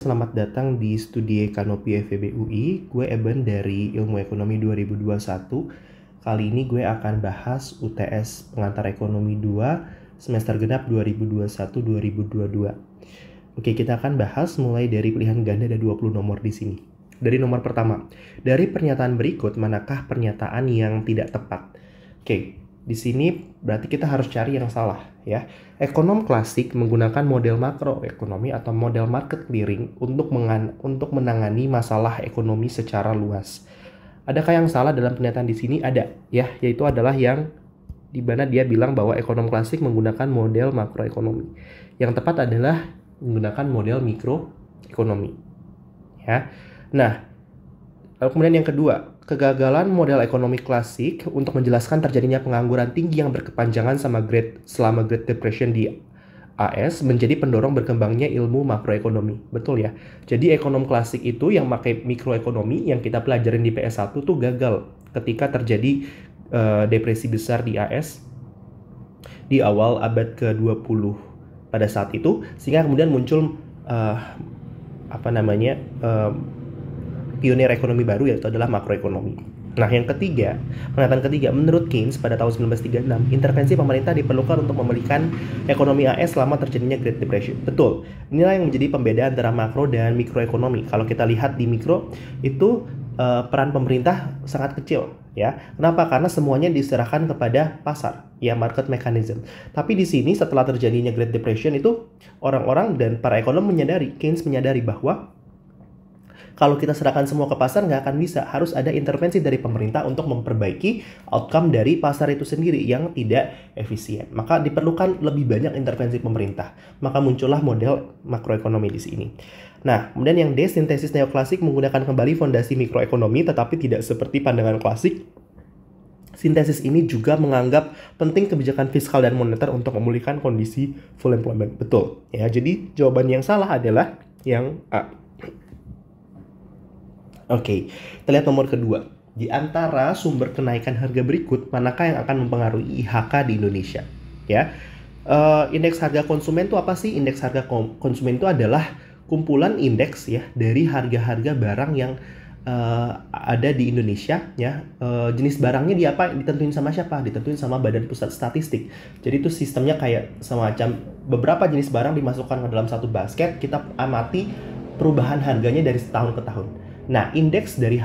Selamat datang di studi Kanopi FEB UI. Gue Eben dari Ilmu Ekonomi 2021. Kali ini gue akan bahas UTS Pengantar Ekonomi 2 semester genap 2021-2022. Oke, kita akan bahas mulai dari pilihan ganda, ada 20 nomor di sini. Dari nomor pertama, dari pernyataan berikut manakah pernyataan yang tidak tepat? Oke, di sini berarti kita harus cari yang salah ya. Ekonom klasik menggunakan model makroekonomi atau model market clearing untuk menangani masalah ekonomi secara luas. Adakah yang salah dalam pernyataan di sini? Ada ya, yaitu adalah yang di mana dia bilang bahwa ekonom klasik menggunakan model makroekonomi. Yang tepat adalah menggunakan model mikroekonomi ya. Nah, lalu kemudian yang kedua, kegagalan model ekonomi klasik untuk menjelaskan terjadinya pengangguran tinggi yang berkepanjangan selama Great Depression di AS menjadi pendorong berkembangnya ilmu makroekonomi. Betul ya? Jadi ekonom klasik itu yang pakai mikroekonomi yang kita pelajarin di PS1 tuh gagal ketika terjadi depresi besar di AS di awal abad ke-20 pada saat itu, sehingga kemudian muncul pionir ekonomi baru, yaitu adalah makroekonomi. Nah, yang ketiga, pernyataan ketiga, menurut Keynes pada tahun 1936, intervensi pemerintah diperlukan untuk memulihkan ekonomi AS selama terjadinya Great Depression. Betul, inilah yang menjadi pembeda antara makro dan mikroekonomi. Kalau kita lihat di mikro, itu peran pemerintah sangat kecil ya. Kenapa? Karena semuanya diserahkan kepada pasar, ya, market mechanism. Tapi di sini setelah terjadinya Great Depression itu orang-orang dan para ekonom menyadari, Keynes menyadari bahwa kalau kita serahkan semua ke pasar nggak akan bisa. Harus ada intervensi dari pemerintah untuk memperbaiki outcome dari pasar itu sendiri yang tidak efisien. Maka diperlukan lebih banyak intervensi pemerintah. Maka muncullah model makroekonomi di sini. Nah, kemudian yang D, sintesis neoklasik menggunakan kembali fondasi mikroekonomi tetapi tidak seperti pandangan klasik. Sintesis ini juga menganggap penting kebijakan fiskal dan moneter untuk memulihkan kondisi full employment. Betul. Ya, jadi jawaban yang salah adalah yang A. Oke, kita lihat nomor kedua. Di antara sumber kenaikan harga berikut, manakah yang akan mempengaruhi IHK di Indonesia? Ya, indeks harga konsumen itu apa sih? Indeks harga konsumen itu adalah kumpulan indeks ya dari harga-harga barang yang ada di Indonesia ya. Jenis barangnya ditentuin sama siapa? Ditentuin sama Badan Pusat Statistik. Jadi itu sistemnya kayak semacam beberapa jenis barang dimasukkan ke dalam satu basket, kita amati perubahan harganya dari tahun ke tahun. Nah, indeks dari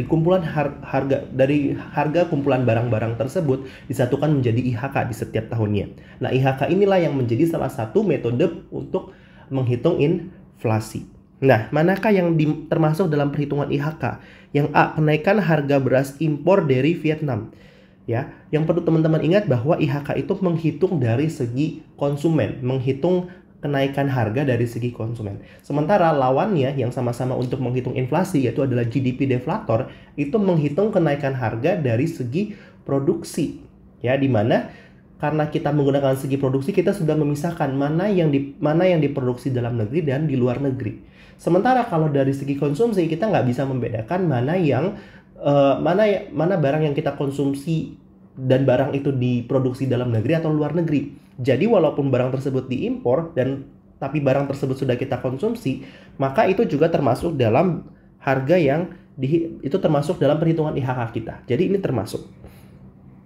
kumpulan harga kumpulan barang-barang tersebut disatukan menjadi IHK di setiap tahunnya. Nah, IHK inilah yang menjadi salah satu metode untuk menghitung inflasi. Nah, manakah yang termasuk dalam perhitungan IHK? Yang A, kenaikan harga beras impor dari Vietnam. Ya, yang perlu teman-teman ingat bahwa IHK itu menghitung dari segi konsumen, menghitung kenaikan harga dari segi konsumen. Sementara lawannya yang sama-sama untuk menghitung inflasi, yaitu adalah GDP deflator, itu menghitung kenaikan harga dari segi produksi. Ya, di mana karena kita menggunakan segi produksi, kita sudah memisahkan mana yang diproduksi dalam negeri dan di luar negeri. Sementara kalau dari segi konsumsi, kita nggak bisa membedakan mana barang yang kita konsumsi dan barang itu diproduksi dalam negeri atau luar negeri. Jadi walaupun barang tersebut diimpor tapi barang tersebut sudah kita konsumsi, maka itu juga termasuk dalam harga yang itu termasuk dalam perhitungan IHK kita. Jadi ini termasuk.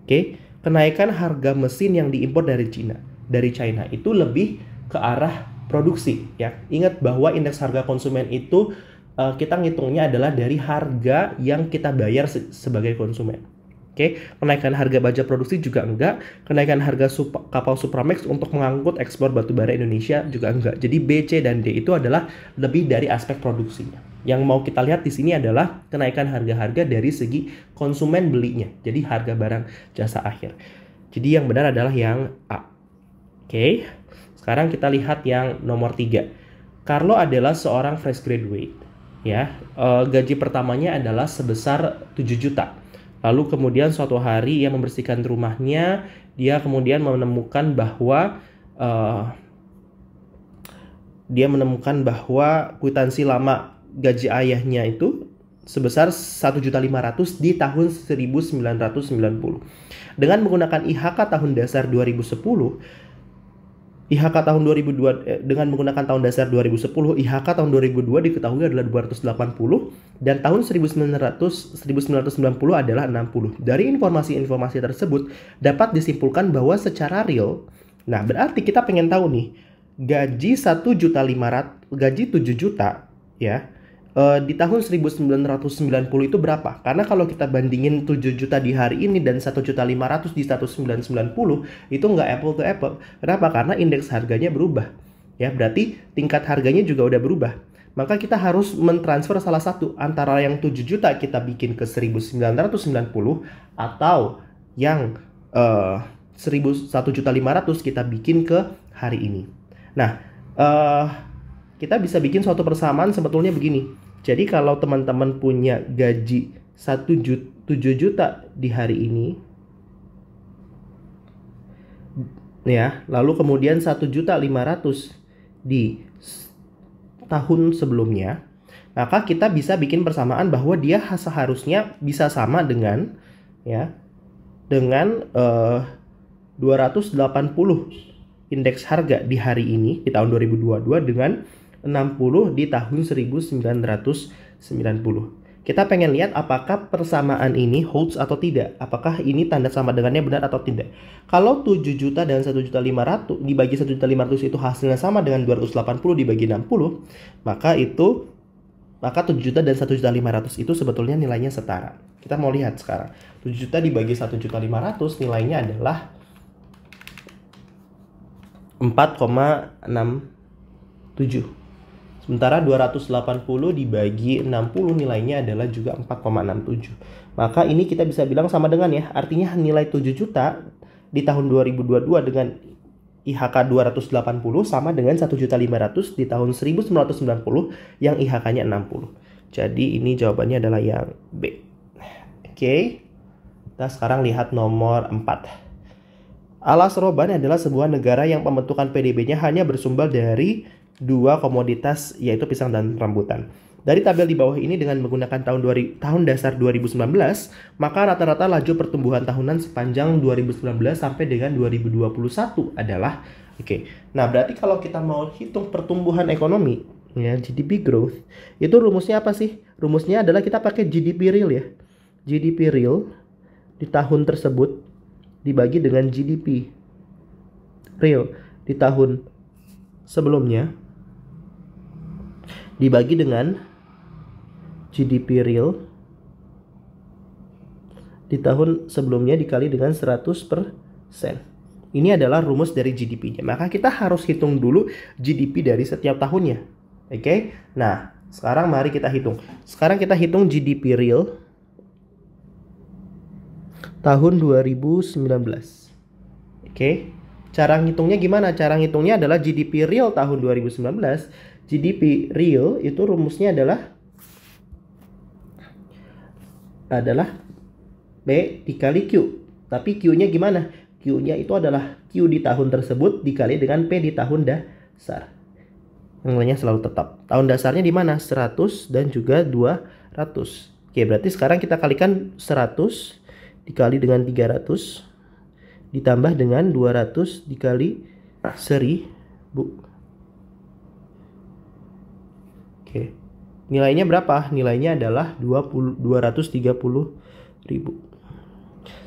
Oke, kenaikan harga mesin yang diimpor dari China itu lebih ke arah produksi ya. Ingat bahwa indeks harga konsumen itu kita ngitungnya adalah dari harga yang kita bayar sebagai konsumen. Oke, kenaikan harga baja produksi juga enggak, kenaikan harga kapal Supramax untuk mengangkut ekspor batubara Indonesia juga enggak. Jadi B, C, dan D itu adalah lebih dari aspek produksinya. Yang mau kita lihat di sini adalah kenaikan harga-harga dari segi konsumen belinya. Jadi harga barang jasa akhir. Jadi yang benar adalah yang A. Oke, sekarang kita lihat yang nomor 3. Carlo adalah seorang fresh graduate. Ya, gaji pertamanya adalah sebesar 7 juta. Lalu kemudian suatu hari ia membersihkan rumahnya, dia kemudian menemukan bahwa kwitansi lama gaji ayahnya itu sebesar 1.500.000 di tahun 1990. Dengan menggunakan IHK tahun dasar 2010, IHK tahun 2002 dengan menggunakan tahun dasar 2010, IHK tahun 2002 diketahui adalah 280 dan tahun 1990 adalah 60. Dari informasi-informasi tersebut dapat disimpulkan bahwa secara real, nah berarti kita pengen tahu nih, gaji 1.500.000, gaji 7 juta ya. Di tahun 1990 itu berapa? Karena kalau kita bandingin 7 juta di hari ini dan 1.500.000 di 1990 itu nggak apple to apple. Kenapa? Karena indeks harganya berubah. Ya, berarti tingkat harganya juga udah berubah. Maka kita harus mentransfer salah satu antara yang 7 juta kita bikin ke 1990 atau yang 1.500.000 kita bikin ke hari ini. Nah, kita bisa bikin suatu persamaan sebetulnya begini. Jadi kalau teman-teman punya gaji 7 juta di hari ini, ya, lalu kemudian 1.500.000 di tahun sebelumnya, maka kita bisa bikin persamaan bahwa dia seharusnya bisa sama dengan ya, dengan 280 indeks harga di hari ini di tahun 2022 dengan 60 di tahun 1990. Kita pengen lihat apakah persamaan ini holds atau tidak. Apakah ini tanda sama dengannya benar atau tidak. Kalau 7 juta dan 1.500.000 dibagi 1.500.000 itu hasilnya sama dengan 280 dibagi 60, maka 7 juta dan 1.500.000 itu sebetulnya nilainya setara. Kita mau lihat sekarang. 7 juta dibagi 1.500.000 nilainya adalah 4,67. Sementara 280 dibagi 60 nilainya adalah juga 4,67. Maka ini kita bisa bilang sama dengan ya. Artinya nilai 7 juta di tahun 2022 dengan IHK 280 sama dengan 1.500.000 di tahun 1990 yang IHK-nya 60. Jadi ini jawabannya adalah yang B. Oke. Kita sekarang lihat nomor 4. Alas Roban adalah sebuah negara yang pembentukan PDB-nya hanya bersumber dari dua komoditas, yaitu pisang dan rambutan. Dari tabel di bawah ini dengan menggunakan tahun dasar 2019, maka rata-rata laju pertumbuhan tahunan sepanjang 2019 sampai dengan 2021 adalah Nah, berarti kalau kita mau hitung pertumbuhan ekonomi, ya GDP growth, itu rumusnya apa sih? Rumusnya adalah kita pakai GDP real ya. GDP real di tahun tersebut dibagi dengan GDP real di tahun sebelumnya dibagi dengan GDP real di tahun sebelumnya dikali dengan 100%. Ini adalah rumus dari GDP-nya. Maka kita harus hitung dulu GDP dari setiap tahunnya. Oke? Nah, sekarang mari kita hitung. Sekarang kita hitung GDP real tahun 2019. Oke? Cara ngitungnya gimana? Cara ngitungnya adalah GDP real tahun 2019. GDP real itu rumusnya adalah P dikali Q. Tapi Q-nya gimana? Q-nya itu adalah Q di tahun tersebut dikali dengan P di tahun dasar. Nilainya selalu tetap. Tahun dasarnya di mana? 100 dan juga 200. Oke, berarti sekarang kita kalikan 100 dikali dengan 300 ditambah dengan 200 dikali 1000. Oke. Nilainya berapa? Nilainya adalah 230.000.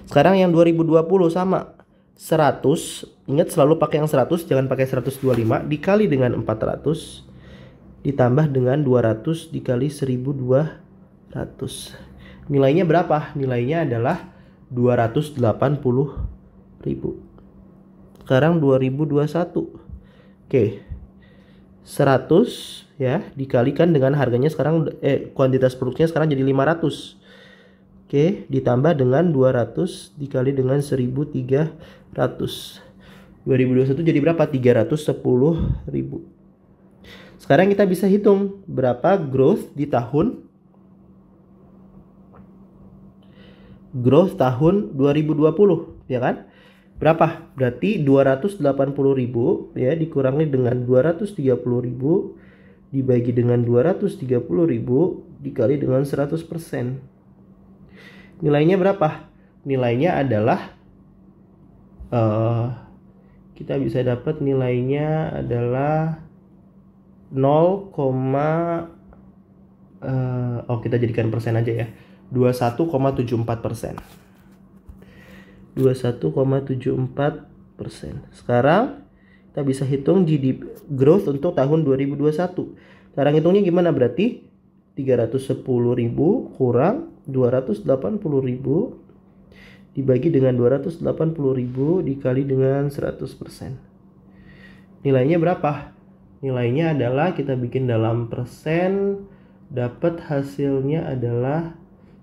Sekarang yang 2020 sama 100. Ingat selalu pakai yang 100, jangan pakai 125 dikali dengan 400 ditambah dengan 200 dikali 1200. Nilainya berapa? Nilainya adalah 280.000. Sekarang 2021. Oke. 100 ya dikalikan dengan harganya sekarang kuantitas produknya sekarang jadi 500. Oke, ditambah dengan 200 dikali dengan 1.300. 2021 jadi berapa? 310.000. Sekarang kita bisa hitung berapa growth tahun 2020, ya kan? Berapa? Berarti 280.000 ya dikurangi dengan 230.000 dibagi dengan 230.000 dikali dengan 100%. Nilainya berapa? Nilainya adalah kita bisa dapat nilainya adalah 0, kita jadikan persen aja ya. 21,74%. 21,74%. Sekarang kita bisa hitung GDP growth untuk tahun 2021. Sekarang hitungnya gimana? Berarti 310.000 kurang 280.000 dibagi dengan 280.000 dikali dengan 100%. Nilainya berapa? Nilainya adalah kita bikin dalam persen, dapat hasilnya adalah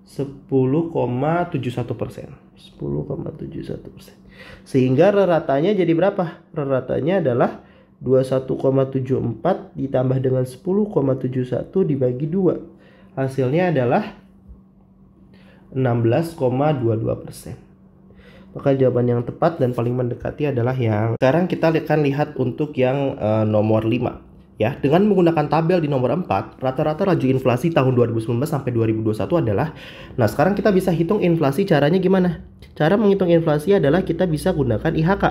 10,71%. 10,71%. Sehingga reratanya jadi berapa? Reratanya adalah 21,74 ditambah dengan 10,71 dibagi 2. Hasilnya adalah 16,22%. Maka jawaban yang tepat dan paling mendekati adalah yang sekarang kita akan lihat untuk yang nomor 5. Ya, dengan menggunakan tabel di nomor 4, rata-rata laju inflasi tahun 2019 sampai 2021 adalah, nah sekarang kita bisa hitung inflasi. Caranya gimana? Cara menghitung inflasi adalah kita bisa gunakan IHK.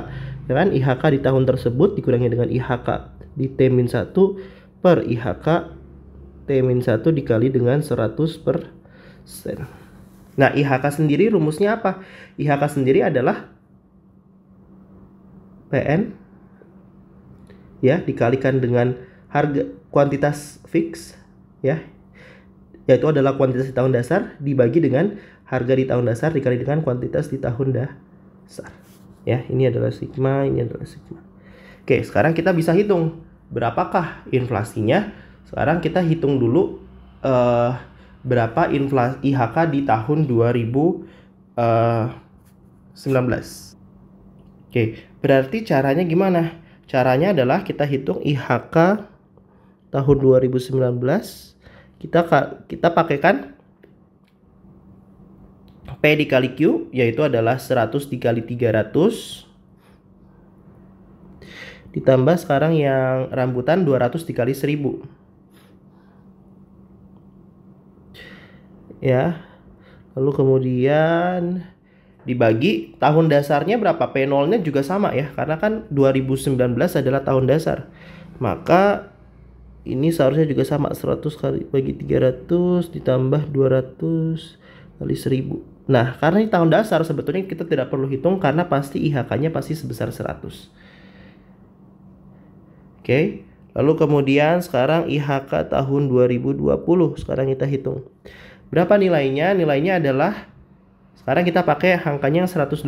Dengan IHK di tahun tersebut dikurangi dengan IHK di T-1 per IHK T-1 dikali dengan 100%. Nah, IHK sendiri rumusnya apa? IHK sendiri adalah PN ya dikalikan dengan harga kuantitas fix ya, yaitu adalah kuantitas di tahun dasar dibagi dengan harga di tahun dasar dikali dengan kuantitas di tahun dasar. Ya, ini adalah sigma, ini adalah sigma. Oke, sekarang kita bisa hitung berapakah inflasinya. Sekarang kita hitung dulu berapa inflasi IHK di tahun 2019. Oke, berarti caranya gimana? Caranya adalah kita hitung IHK tahun 2019. Kita pakaikan P dikali Q, yaitu adalah 100 dikali 300 ditambah sekarang yang rambutan 200 dikali 1000 ya. Lalu kemudian dibagi tahun dasarnya berapa? P0 nya juga sama ya, karena kan 2019 adalah tahun dasar. Maka ini seharusnya juga sama, 100 kali bagi 300 ditambah 200 kali 1000. Nah, karena ini tahun dasar sebetulnya kita tidak perlu hitung karena pasti IHK-nya pasti sebesar 100. Oke. Lalu kemudian sekarang IHK tahun 2020. Sekarang kita hitung. Berapa nilainya? Nilainya adalah sekarang kita pakai angkanya yang 125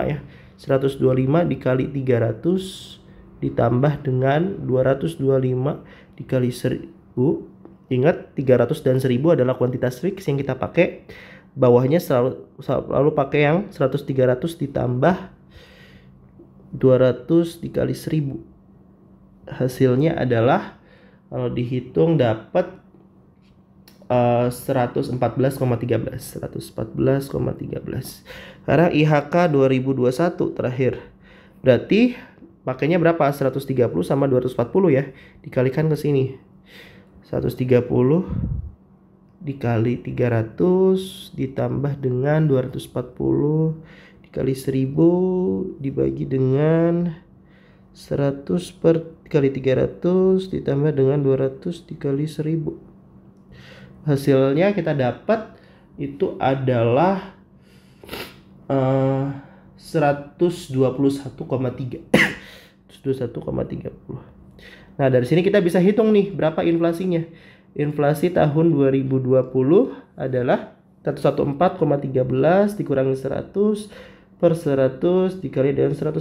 ya. 125 dikali 300 ditambah dengan 225 dikali 1000. Ingat 300 dan 1000 adalah kuantitas fix yang kita pakai. Bawahnya selalu pakai yang 100 300 ditambah 200 dikali 1000. Hasilnya adalah kalau dihitung dapat 114,13. Karena IHK 2021 terakhir. Berarti pakainya berapa? 130 sama 240 ya. Dikalikan ke sini. 130 dikali 300 ditambah dengan 240 dikali 1000 dibagi dengan 100 per dikali 300 ditambah dengan 200 dikali 1000. Hasilnya kita dapat itu adalah 121,3. 121,30. Nah, dari sini kita bisa hitung nih berapa inflasinya. Inflasi tahun 2020 adalah 114,13 dikurangi 100 per 100 dikali dengan 100%.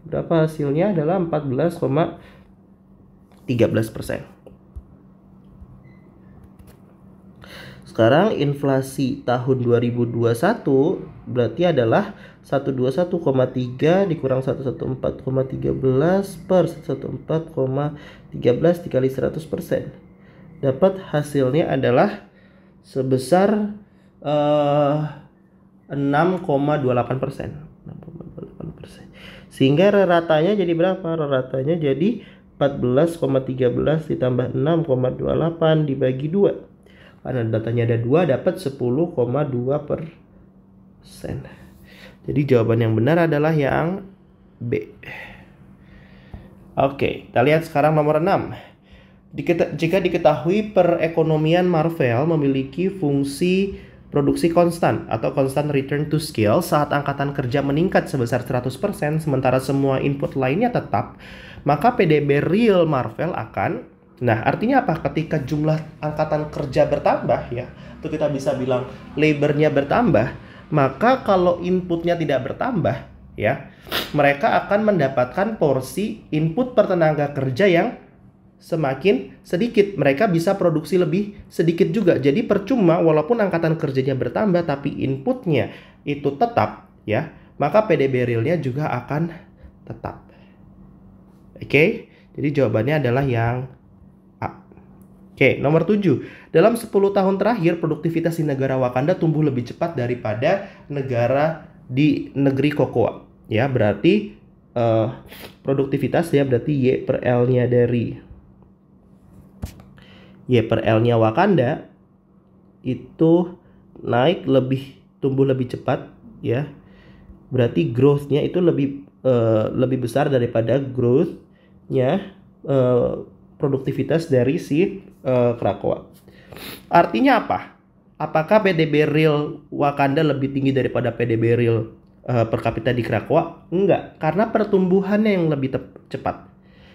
Berapa hasilnya? Adalah 14,13%. Sekarang inflasi tahun 2021 berarti adalah 121,3 dikurang 114,13 per 114,13 dikali 100%. Dapat hasilnya adalah sebesar 6,28%. 6,28%. Sehingga reratanya jadi berapa? Reratanya jadi 14,13 ditambah 6,28 dibagi 2. Karena datanya ada 2, dapat 10,2%. Jadi jawaban yang benar adalah yang B. Oke, kita lihat sekarang nomor 6. Jika diketahui perekonomian Marvel memiliki fungsi produksi konstan atau constant return to scale saat angkatan kerja meningkat sebesar 100% sementara semua input lainnya tetap, maka PDB real Marvel akan, nah artinya apa? Ketika jumlah angkatan kerja bertambah ya, atau kita bisa bilang labornya bertambah, maka kalau inputnya tidak bertambah ya, mereka akan mendapatkan porsi input per tenaga kerja yang semakin sedikit. Mereka bisa produksi lebih sedikit juga. Jadi percuma walaupun angkatan kerjanya bertambah tapi inputnya itu tetap ya, maka PDB realnya juga akan tetap. Oke, jadi jawabannya adalah yang A. Oke, nomor 7. Dalam 10 tahun terakhir produktivitas di negara Wakanda tumbuh lebih cepat daripada negara di negeri Kokoa. Ya, berarti produktivitas ya berarti Y per L-nya dari Y per L-nya Wakanda itu tumbuh lebih cepat ya. Berarti growth-nya itu lebih besar daripada growth-nya produktivitas dari si Krakoa. Artinya apa? Apakah PDB real Wakanda lebih tinggi daripada PDB real per kapita di Krakoa? Enggak, karena pertumbuhannya yang lebih cepat.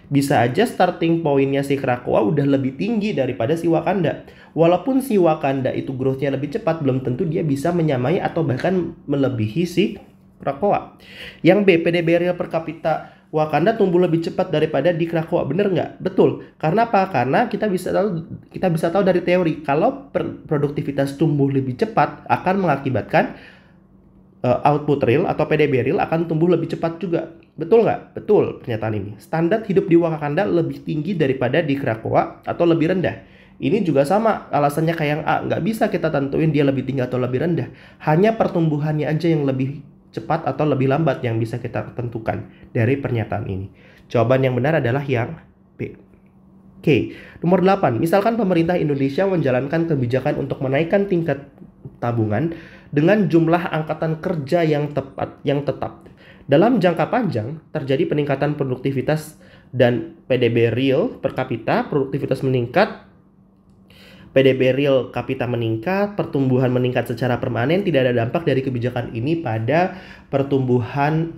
Bisa aja starting pointnya si Krakoa udah lebih tinggi daripada si Wakanda. Walaupun si Wakanda itu growth-nya lebih cepat, belum tentu dia bisa menyamai atau bahkan melebihi si Krakoa. Yang B, PDB real per kapita Wakanda tumbuh lebih cepat daripada di Krakoa. Bener nggak? Betul. Karena apa? Karena kita bisa tahu dari teori kalau produktivitas tumbuh lebih cepat akan mengakibatkan output real atau PDB real akan tumbuh lebih cepat juga. Betul nggak? Betul pernyataan ini. Standar hidup di Wakanda lebih tinggi daripada di Krakoa atau lebih rendah. Ini juga sama alasannya kayak yang A. Nggak bisa kita tentuin dia lebih tinggi atau lebih rendah. Hanya pertumbuhannya aja yang lebih cepat atau lebih lambat yang bisa kita tentukan dari pernyataan ini. Jawaban yang benar adalah yang B. Oke, nomor 8. Misalkan pemerintah Indonesia menjalankan kebijakan untuk menaikkan tingkat tabungan dengan jumlah angkatan kerja yang tetap. Dalam jangka panjang, terjadi peningkatan produktivitas dan PDB real per kapita, produktivitas meningkat, PDB real kapita meningkat, pertumbuhan meningkat secara permanen, tidak ada dampak dari kebijakan ini pada pertumbuhan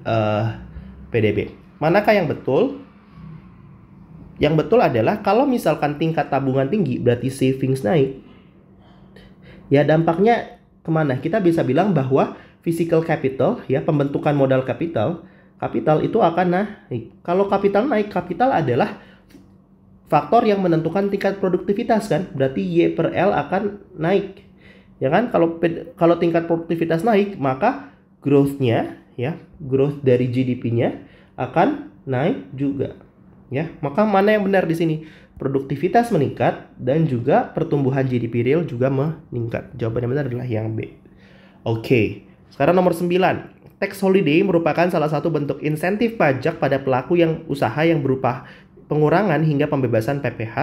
PDB. Manakah yang betul? Yang betul adalah kalau misalkan tingkat tabungan tinggi, berarti savings naik. Ya dampaknya kemana? Kita bisa bilang bahwa physical capital, ya pembentukan modal kapital itu akan naik. Kalau kapital naik, kapital adalah faktor yang menentukan tingkat produktivitas kan, berarti Y per L akan naik, ya kan? Kalau tingkat produktivitas naik, maka growth-nya, ya growth dari GDP-nya akan naik juga, ya. Maka mana yang benar di sini? Produktivitas meningkat dan juga pertumbuhan GDP real juga meningkat. Jawaban yang benar adalah yang B. Oke. Sekarang nomor 9. Tax holiday merupakan salah satu bentuk insentif pajak pada pelaku usaha yang berupa pengurangan hingga pembebasan PPh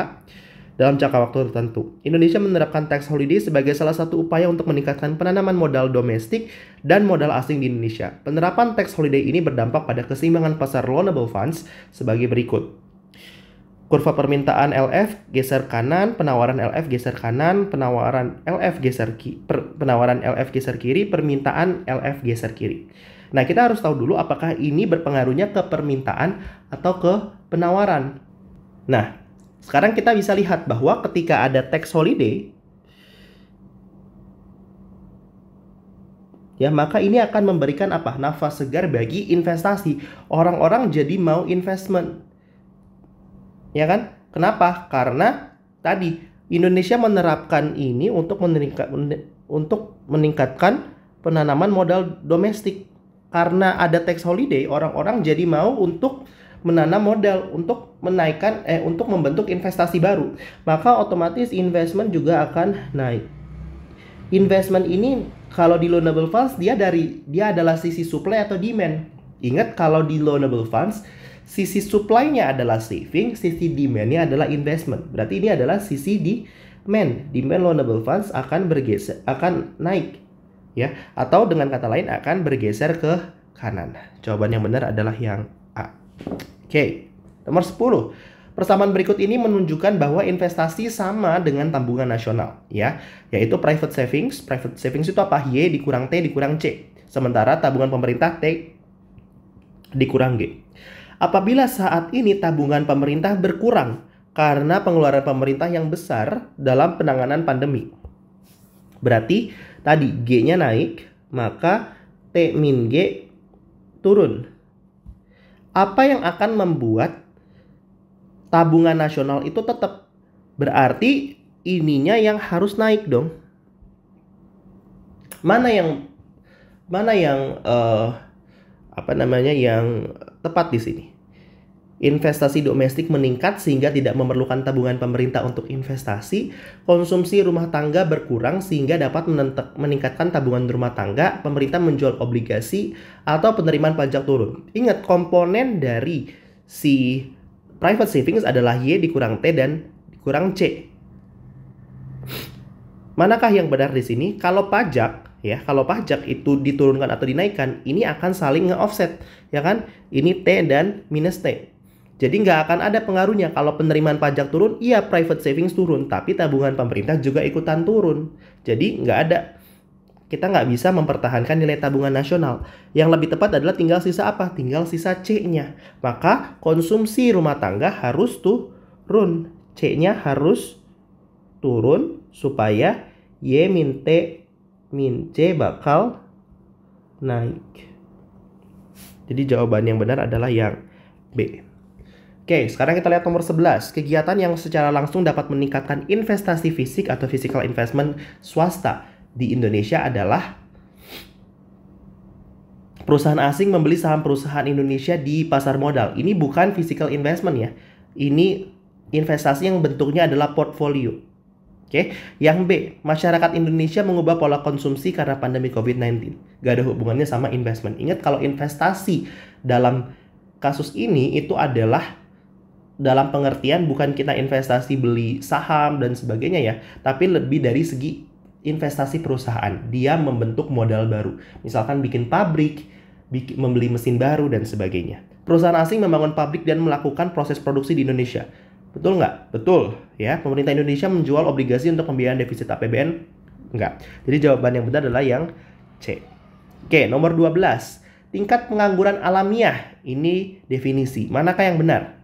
dalam jangka waktu tertentu. Indonesia menerapkan tax holiday sebagai salah satu upaya untuk meningkatkan penanaman modal domestik dan modal asing di Indonesia. Penerapan tax holiday ini berdampak pada keseimbangan pasar loanable funds sebagai berikut. Kurva permintaan LF geser kanan, penawaran LF geser kanan, penawaran LF geser kiri, permintaan LF geser kiri. Nah, kita harus tahu dulu apakah ini berpengaruhnya ke permintaan atau ke penawaran. Nah, sekarang kita bisa lihat bahwa ketika ada tax holiday, ya maka ini akan memberikan apa? Nafas segar bagi investasi. Orang-orang jadi mau investment. Ya kan? Kenapa? Karena tadi Indonesia menerapkan ini untuk meningkatkan penanaman modal domestik. Karena ada tax holiday, orang-orang jadi mau untuk menanam modal, untuk untuk membentuk investasi baru. Maka otomatis investment juga akan naik. Investment ini kalau di loanable funds dia adalah sisi supply atau demand. Ingat kalau di loanable funds sisi supply-nya adalah saving, sisi demand-nya adalah investment. Berarti ini adalah sisi demand. Demand loanable funds akan naik, ya. Atau dengan kata lain akan bergeser ke kanan. Jawaban yang benar adalah yang A. Oke. Nomor 10. Persamaan berikut ini menunjukkan bahwa investasi sama dengan tabungan nasional, ya, yaitu private savings. Private savings itu apa? Y dikurang T dikurang C. Sementara tabungan pemerintah T dikurang G. Apabila saat ini tabungan pemerintah berkurang karena pengeluaran pemerintah yang besar dalam penanganan pandemi, berarti tadi G-nya naik, maka T min G turun. Apa yang akan membuat tabungan nasional itu tetap? Berarti ininya yang harus naik dong. Mana yang yang tepat di sini? Investasi domestik meningkat sehingga tidak memerlukan tabungan pemerintah untuk investasi. Konsumsi rumah tangga berkurang sehingga dapat meningkatkan tabungan rumah tangga. Pemerintah menjual obligasi atau penerimaan pajak turun. Ingat, komponen dari si private savings adalah Y dikurang T dan dikurang C. Manakah yang benar di sini? Kalau pajak, ya, kalau pajak itu diturunkan atau dinaikkan, ini akan saling nge-offset, ya kan? Ini T dan minus T. Jadi nggak akan ada pengaruhnya. Kalau penerimaan pajak turun, iya private savings turun, tapi tabungan pemerintah juga ikutan turun. Jadi nggak ada. Kita nggak bisa mempertahankan nilai tabungan nasional. Yang lebih tepat adalah tinggal sisa apa? Tinggal sisa C-nya. Maka konsumsi rumah tangga harus turun. C-nya harus turun supaya Y min T min C bakal naik. Jadi jawaban yang benar adalah yang B. Oke, sekarang kita lihat nomor 11. Kegiatan yang secara langsung dapat meningkatkan investasi fisik atau physical investment swasta di Indonesia adalah perusahaan asing membeli saham perusahaan Indonesia di pasar modal. Ini bukan physical investment ya. Ini investasi yang bentuknya adalah portfolio. Oke, yang B, masyarakat Indonesia mengubah pola konsumsi karena pandemi COVID-19. Gak ada hubungannya sama investment. Ingat, kalau investasi dalam kasus ini itu adalah dalam pengertian bukan kita investasi beli saham dan sebagainya ya, tapi lebih dari segi investasi perusahaan. Dia membentuk modal baru. Misalkan bikin pabrik, membeli mesin baru dan sebagainya. Perusahaan asing membangun pabrik dan melakukan proses produksi di Indonesia. Betul nggak? Betul. Ya, pemerintah Indonesia menjual obligasi untuk pembiayaan defisit APBN? Enggak. Jadi jawaban yang benar adalah yang C. Oke, nomor 12. Tingkat pengangguran alamiah. Ini definisi. Manakah yang benar?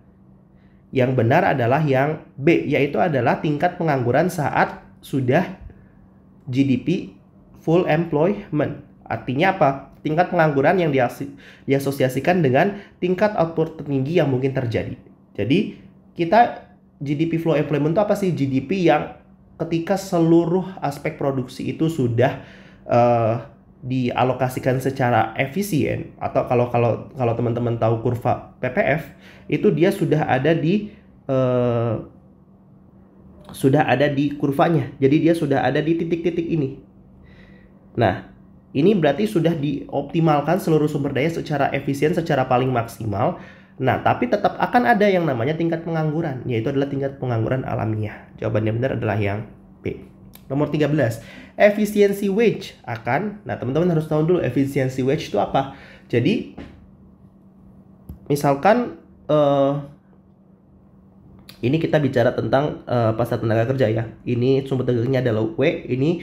Yang benar adalah yang B, yaitu adalah tingkat pengangguran saat sudah GDP full employment. Artinya apa? Tingkat pengangguran yang diasosiasikan dengan tingkat output tertinggi yang mungkin terjadi. Jadi kita GDP flow employment itu apa sih? GDP yang ketika seluruh aspek produksi itu sudah dialokasikan secara efisien, atau kalau teman-teman tahu kurva PPF itu dia sudah ada di kurvanya. Jadi dia sudah ada di titik-titik ini. Nah, ini berarti sudah dioptimalkan seluruh sumber daya secara efisien, secara paling maksimal. Nah, tapi tetap akan ada yang namanya tingkat pengangguran, yaitu adalah tingkat pengangguran alamiah. Jawabannya benar adalah yang B. Nomor 13, efisiensi wage akan, nah teman-teman harus tahu dulu efisiensi wage itu apa. Jadi, misalkan ini kita bicara tentang pasar tenaga kerja ya. Ini sumber tenaganya adalah W, ini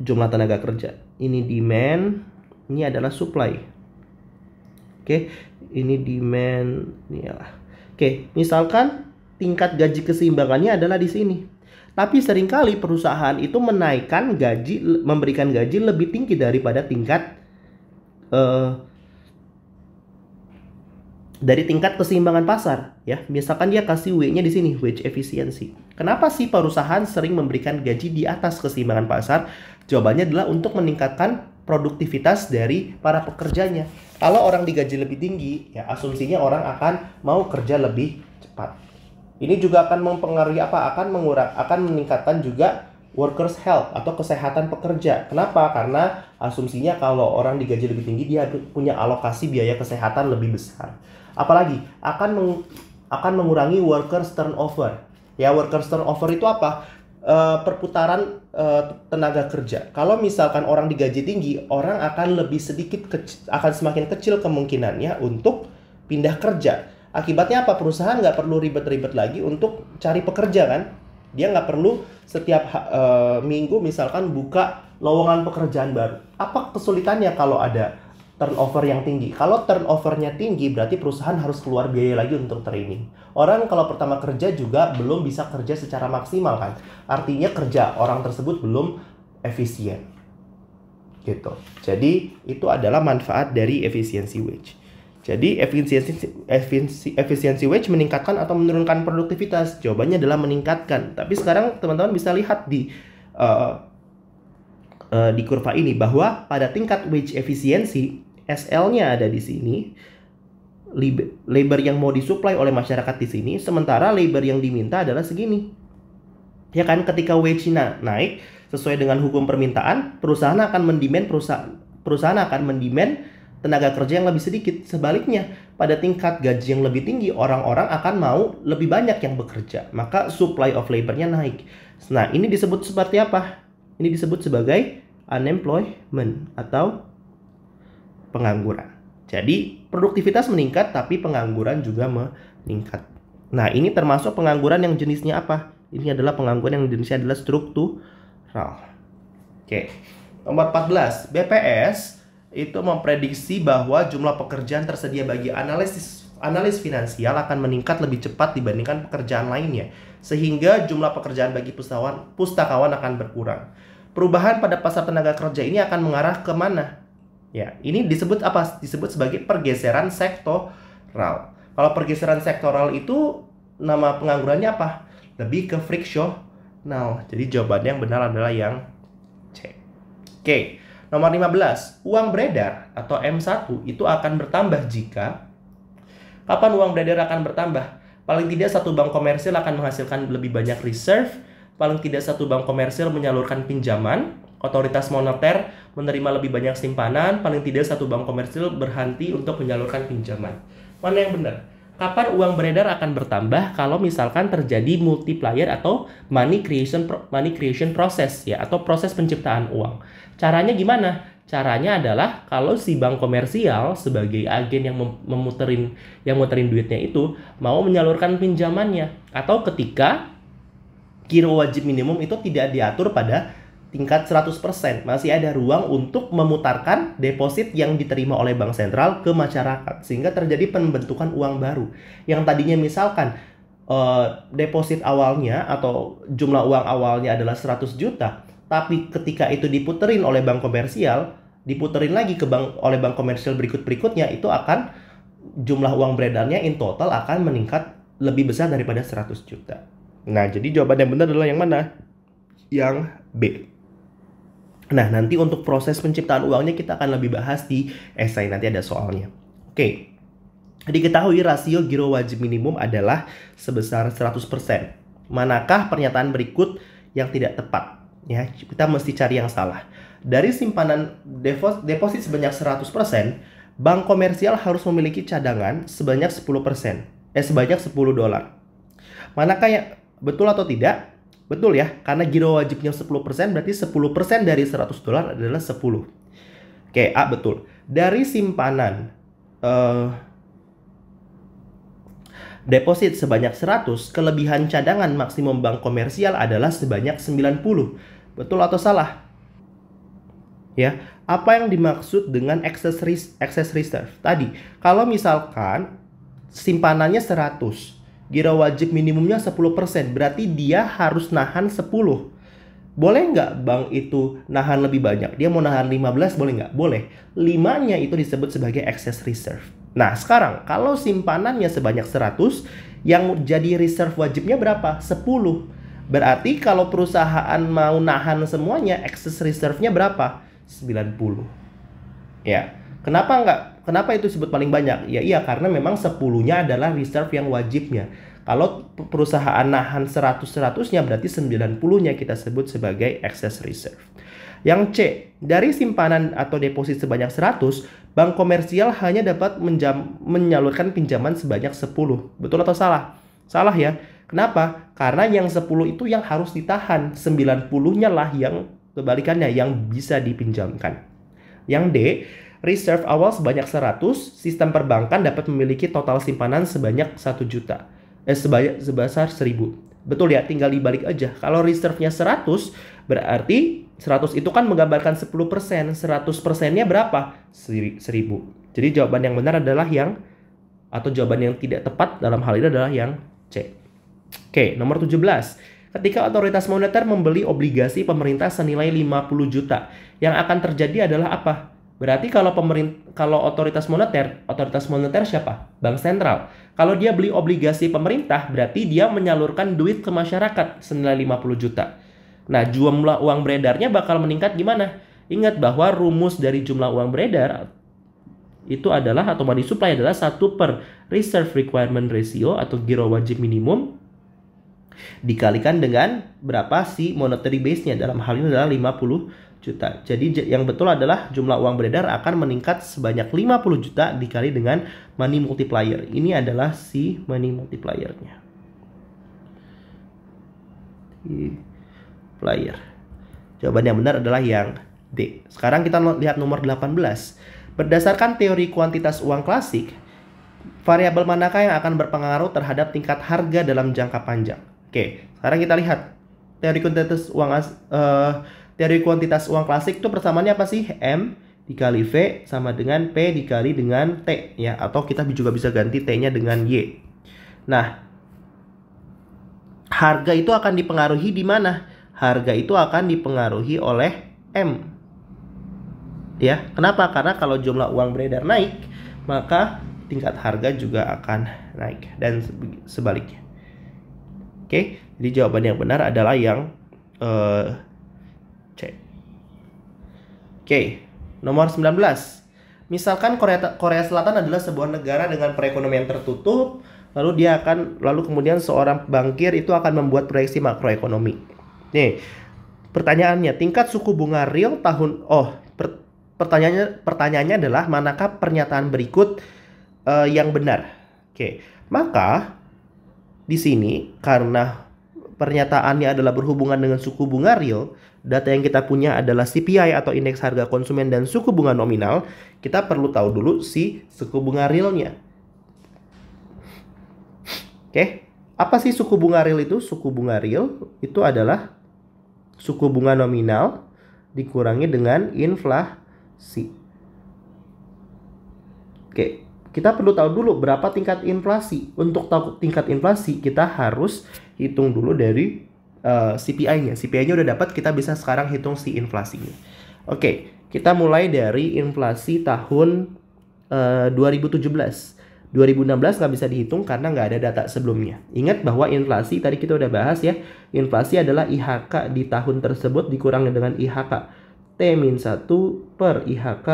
jumlah tenaga kerja. Ini demand, ini adalah supply. Oke, ini demand, ini ya. Oke, misalkan tingkat gaji keseimbangannya adalah di sini. Tapi seringkali perusahaan itu menaikkan gaji, memberikan gaji lebih tinggi daripada tingkat dari tingkat keseimbangan pasar, ya. Misalkan dia kasih W-nya di sini, wage efficiency. Kenapa sih perusahaan sering memberikan gaji di atas keseimbangan pasar? Jawabannya adalah untuk meningkatkan produktivitas dari para pekerjanya. Kalau orang digaji lebih tinggi, ya asumsinya orang akan mau kerja lebih cepat. Ini juga akan mempengaruhi apa? Akan meningkatkan juga workers health atau kesehatan pekerja. Kenapa? Karena asumsinya kalau orang digaji lebih tinggi dia punya alokasi biaya kesehatan lebih besar. Apalagi akan mengurangi workers turnover. Ya, workers turnover itu apa? Perputaran tenaga kerja. Kalau misalkan orang digaji tinggi, orang akan lebih sedikit akan semakin kecil kemungkinannya untuk pindah kerja. Akibatnya apa? Perusahaan nggak perlu ribet-ribet lagi untuk cari pekerja kan? Dia nggak perlu setiap minggu misalkan buka lowongan pekerjaan baru. Apa kesulitannya kalau ada turnover yang tinggi? Kalau turnovernya tinggi berarti perusahaan harus keluar biaya lagi untuk training. Orang kalau pertama kerja juga belum bisa kerja secara maksimal kan? Artinya kerja orang tersebut belum efisien. Gitu. Jadi itu adalah manfaat dari efficiency wage. Jadi efisiensi wage meningkatkan atau menurunkan produktivitas? Jawabannya adalah meningkatkan. Tapi sekarang teman-teman bisa lihat di kurva ini bahwa pada tingkat wage efisiensi SL-nya ada di sini, labor yang mau disuplai oleh masyarakat di sini, sementara labor yang diminta adalah segini. Ya kan, ketika wage naik sesuai dengan hukum permintaan, perusahaan akan mendemand tenaga kerja yang lebih sedikit. Sebaliknya, pada tingkat gaji yang lebih tinggi, orang-orang akan mau lebih banyak yang bekerja. Maka supply of labor-nya naik. Nah, ini disebut seperti apa? Ini disebut sebagai unemployment atau pengangguran. Jadi, produktivitas meningkat tapi pengangguran juga meningkat. Nah, ini termasuk pengangguran yang jenisnya apa? Ini adalah pengangguran yang jenisnya adalah struktural. Oke. Nomor 14, BPS itu memprediksi bahwa jumlah pekerjaan tersedia bagi analis finansial akan meningkat lebih cepat dibandingkan pekerjaan lainnya, sehingga jumlah pekerjaan bagi pustakawan akan berkurang. Perubahan pada pasar tenaga kerja ini akan mengarah ke mana? Ya, ini disebut apa? Disebut sebagai pergeseran sektoral. Kalau pergeseran sektoral itu nama penganggurannya apa? Lebih ke frictional. Jadi jawabannya yang benar adalah yang C. Oke. Nomor 15, uang beredar atau M1 itu akan bertambah jika... Kapan uang beredar akan bertambah? Paling tidak satu bank komersil akan menghasilkan lebih banyak reserve, paling tidak satu bank komersil menyalurkan pinjaman, otoritas moneter menerima lebih banyak simpanan, paling tidak satu bank komersil berhenti untuk menyalurkan pinjaman. Mana yang benar? Kapan uang beredar akan bertambah? Kalau misalkan terjadi multiplier atau money creation process ya, atau proses penciptaan uang. Caranya gimana? Caranya adalah kalau si bank komersial sebagai agen yang muterin duitnya itu mau menyalurkan pinjamannya, atau ketika giro wajib minimum itu tidak diatur pada tingkat 100%, masih ada ruang untuk memutarkan deposit yang diterima oleh bank sentral ke masyarakat, sehingga terjadi pembentukan uang baru. Yang tadinya misalkan deposit awalnya atau jumlah uang awalnya adalah 100 juta, tapi ketika itu diputerin oleh bank komersial, diputerin lagi oleh bank komersial berikutnya, itu akan jumlah uang beredarnya in total akan meningkat lebih besar daripada 100 juta. Nah, jadi jawaban yang benar adalah yang mana? Yang B. Nah, nanti untuk proses penciptaan uangnya kita akan lebih bahas di esai, nanti ada soalnya. Oke. Diketahui rasio giro wajib minimum adalah sebesar 100%. Manakah pernyataan berikut yang tidak tepat? Ya, kita mesti cari yang salah. Dari simpanan deposit sebanyak 100%, bank komersial harus memiliki cadangan sebanyak 10%. Sebanyak $10. Manakah yang betul atau tidak? Betul ya, karena giro wajibnya 10%, berarti 10% dari $100 adalah 10. Oke, A betul. Dari simpanan deposit sebanyak 100, kelebihan cadangan maksimum bank komersial adalah sebanyak 90. Betul atau salah? Ya, apa yang dimaksud dengan excess reserve? Tadi, kalau misalkan simpanannya 100, giro wajib minimumnya 10%, berarti dia harus nahan 10. Boleh nggak bank itu nahan lebih banyak? Dia mau nahan 15, boleh nggak? Boleh. 5-nya itu disebut sebagai excess reserve. Nah, sekarang kalau simpanannya sebanyak 100, yang jadi reserve wajibnya berapa? 10. Berarti kalau perusahaan mau nahan semuanya, excess reserve-nya berapa? 90. Ya. Kenapa itu disebut paling banyak? Ya iya, karena memang 10-nya adalah reserve yang wajibnya. Kalau perusahaan nahan 100-100-nya, berarti 90-nya kita sebut sebagai excess reserve. Yang C, dari simpanan atau deposit sebanyak 100, bank komersial hanya dapat menyalurkan pinjaman sebanyak 10. Betul atau salah? Salah ya. Kenapa? Karena yang 10 itu yang harus ditahan, 90-nya lah yang kebalikannya, yang bisa dipinjamkan. Yang D, Reserve awal sebanyak 100, sistem perbankan dapat memiliki total simpanan sebanyak 1 juta. Sebesar 1000. Betul ya, tinggal dibalik aja. Kalau reserve-nya 100, berarti 100 itu kan menggambarkan 10%. 100%-nya berapa? 1000. Jadi jawaban yang benar adalah atau jawaban yang tidak tepat dalam hal ini adalah yang C. Oke, nomor 17. Ketika otoritas moneter membeli obligasi pemerintah senilai 50 juta, yang akan terjadi adalah apa? Berarti kalau otoritas moneter siapa? Bank sentral. Kalau dia beli obligasi pemerintah, berarti dia menyalurkan duit ke masyarakat senilai 50 juta. Nah, jumlah uang beredarnya bakal meningkat gimana? Ingat bahwa rumus dari jumlah uang beredar itu adalah, atau money supply adalah 1 per reserve requirement ratio atau giro wajib minimum dikalikan dengan berapa si monetary base-nya, dalam hal ini adalah 50 juta. Jadi yang betul adalah jumlah uang beredar akan meningkat sebanyak 50 juta dikali dengan money multiplier. Ini adalah si money multiplier-nya. Jawaban yang benar adalah yang D. Sekarang kita lihat nomor 18. Berdasarkan teori kuantitas uang klasik, variabel manakah yang akan berpengaruh terhadap tingkat harga dalam jangka panjang? Oke, sekarang kita lihat teori kuantitas uang klasik itu persamaannya apa sih? M dikali V sama dengan P dikali dengan T ya, atau kita juga bisa ganti T-nya dengan Y. Nah, harga itu akan dipengaruhi di mana? Harga itu akan dipengaruhi oleh M. Ya, kenapa? Karena kalau jumlah uang beredar naik, maka tingkat harga juga akan naik dan sebaliknya. Oke, jadi jawaban yang benar adalah yang C. Oke, nomor 19. Misalkan Korea Selatan adalah sebuah negara dengan perekonomian tertutup, lalu kemudian seorang bankir itu akan membuat proyeksi makroekonomi. Nih, pertanyaannya, tingkat suku bunga real pertanyaannya adalah manakah pernyataan berikut yang benar? Oke, maka di sini karena pernyataannya adalah berhubungan dengan suku bunga real, data yang kita punya adalah CPI atau indeks harga konsumen dan suku bunga nominal, kita perlu tahu dulu si suku bunga realnya. Oke, apa sih suku bunga real itu? Suku bunga real itu adalah suku bunga nominal dikurangi dengan inflasi. Oke, kita perlu tahu dulu berapa tingkat inflasi. Untuk tahu tingkat inflasi, kita harus hitung dulu dari CPI-nya. CPI-nya udah dapat, kita bisa sekarang hitung si inflasinya. Oke, kita mulai dari inflasi tahun 2017. 2016 nggak bisa dihitung karena nggak ada data sebelumnya. Ingat bahwa inflasi, tadi kita udah bahas ya, inflasi adalah IHK di tahun tersebut dikurangi dengan IHK T-1 per IHK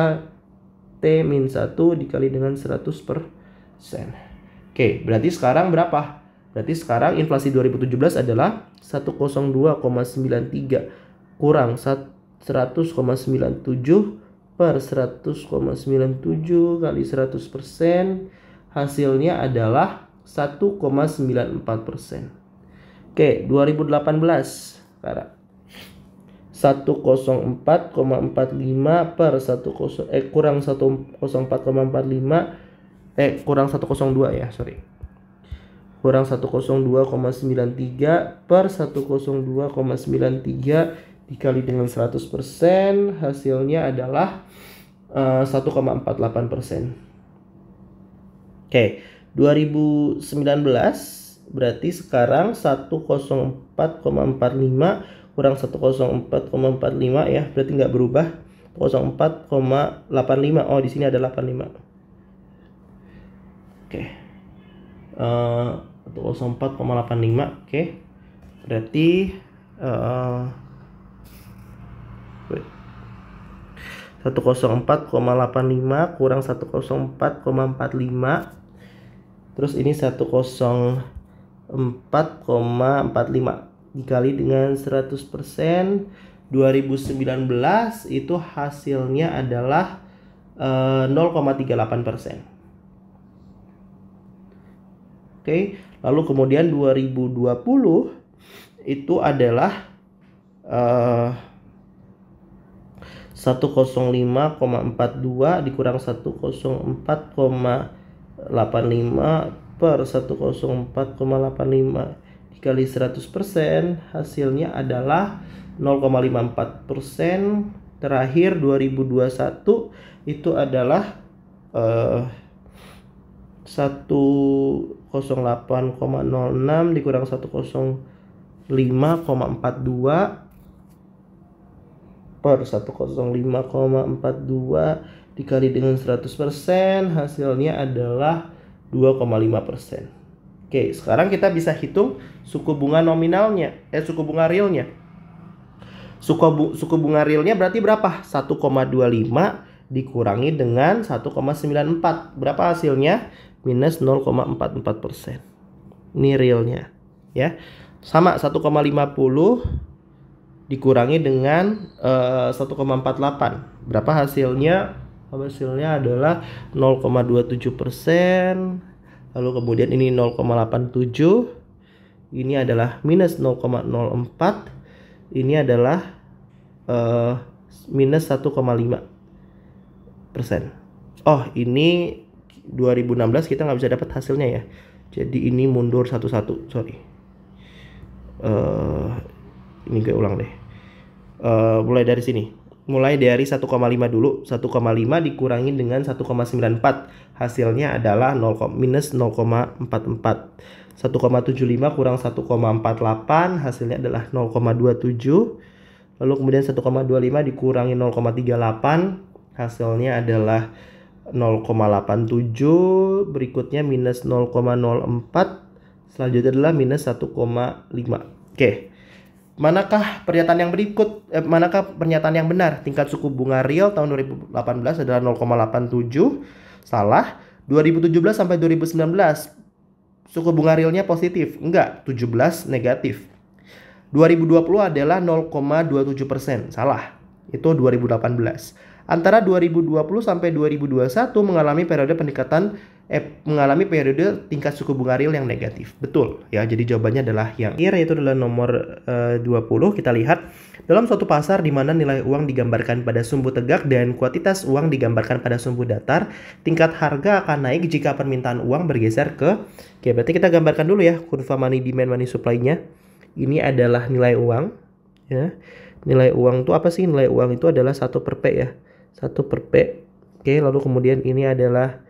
T-1 dikali dengan 100%. Oke, berarti sekarang berapa? Berarti sekarang inflasi 2017 adalah 102,93 kurang 100,97 per 100,97 kali 100%. Hasilnya adalah 1,94%. Oke, 2018 sekarang 104,45 per 10 kurang 104,45 kurang 102 ya, sorry. Kurang 102,93 per 102,93 dikali dengan 100%, hasilnya adalah 1,48%. Oke, 2019 berarti sekarang 104,45 kurang 104,45 ya, berarti nggak berubah. 104,85. Oh, di sini ada 85. Oke. 104,85. Oke. Berarti 104,85 kurang 104,45. Terus ini 104,45 dikali dengan 100%. 2019 itu hasilnya adalah 0,38%. Oke, lalu kemudian 2020 itu adalah 105,42 dikurang 104,85 per 104,85 dikali 100%, hasilnya adalah 0,54%. Terakhir 2021 itu adalah 108,06 dikurang 105,42 per 105,42 dikali dengan 100%, hasilnya adalah 2,5%. Oke, sekarang kita bisa hitung suku bunga nominalnya, suku bunga realnya. Suku bunga realnya berarti berapa? 1,25 dikurangi dengan 1,94. Berapa hasilnya? Minus 0,44%. Ini realnya, ya. Sama 1,50 dikurangi dengan 1,48. Berapa hasilnya? Hasilnya adalah 0,27%. Lalu kemudian ini 0,87. Ini adalah minus 0,04. Ini adalah minus 1,5%. Oh, ini 2016 kita nggak bisa dapat hasilnya ya. Jadi ini mundur satu-satu. Sorry. Ini gue ulang deh. Mulai dari sini. Mulai dari 1,5 dulu. 1,5 dikurangi dengan 1,94. Hasilnya adalah minus 0,44. 1,75 kurang 1,48. Hasilnya adalah 0,27. Lalu kemudian 1,25 dikurangi 0,38. Hasilnya adalah 0,87. Berikutnya minus 0,04. Selanjutnya adalah minus 1,5. Oke. Manakah pernyataan yang berikut? Manakah pernyataan yang benar? Tingkat suku bunga real tahun 2018 adalah 0,87. Salah. 2017 sampai 2019 suku bunga realnya positif. Enggak, 17 negatif. 2020 adalah 0,27%. Salah. Itu 2018. Antara 2020 sampai 2021 mengalami periode mengalami periode tingkat suku bunga real yang negatif. Betul ya. Jadi jawabannya adalah yang akhir, yaitu adalah nomor 20. Kita lihat dalam suatu pasar di mana nilai uang digambarkan pada sumbu tegak dan kuantitas uang digambarkan pada sumbu datar, tingkat harga akan naik jika permintaan uang bergeser ke. Oke, berarti kita gambarkan dulu ya kurva money demand money supply-nya. Ini adalah nilai uang ya. Nilai uang itu apa sih? Nilai uang itu adalah 1 per P ya. 1 per P. Oke, lalu kemudian ini adalah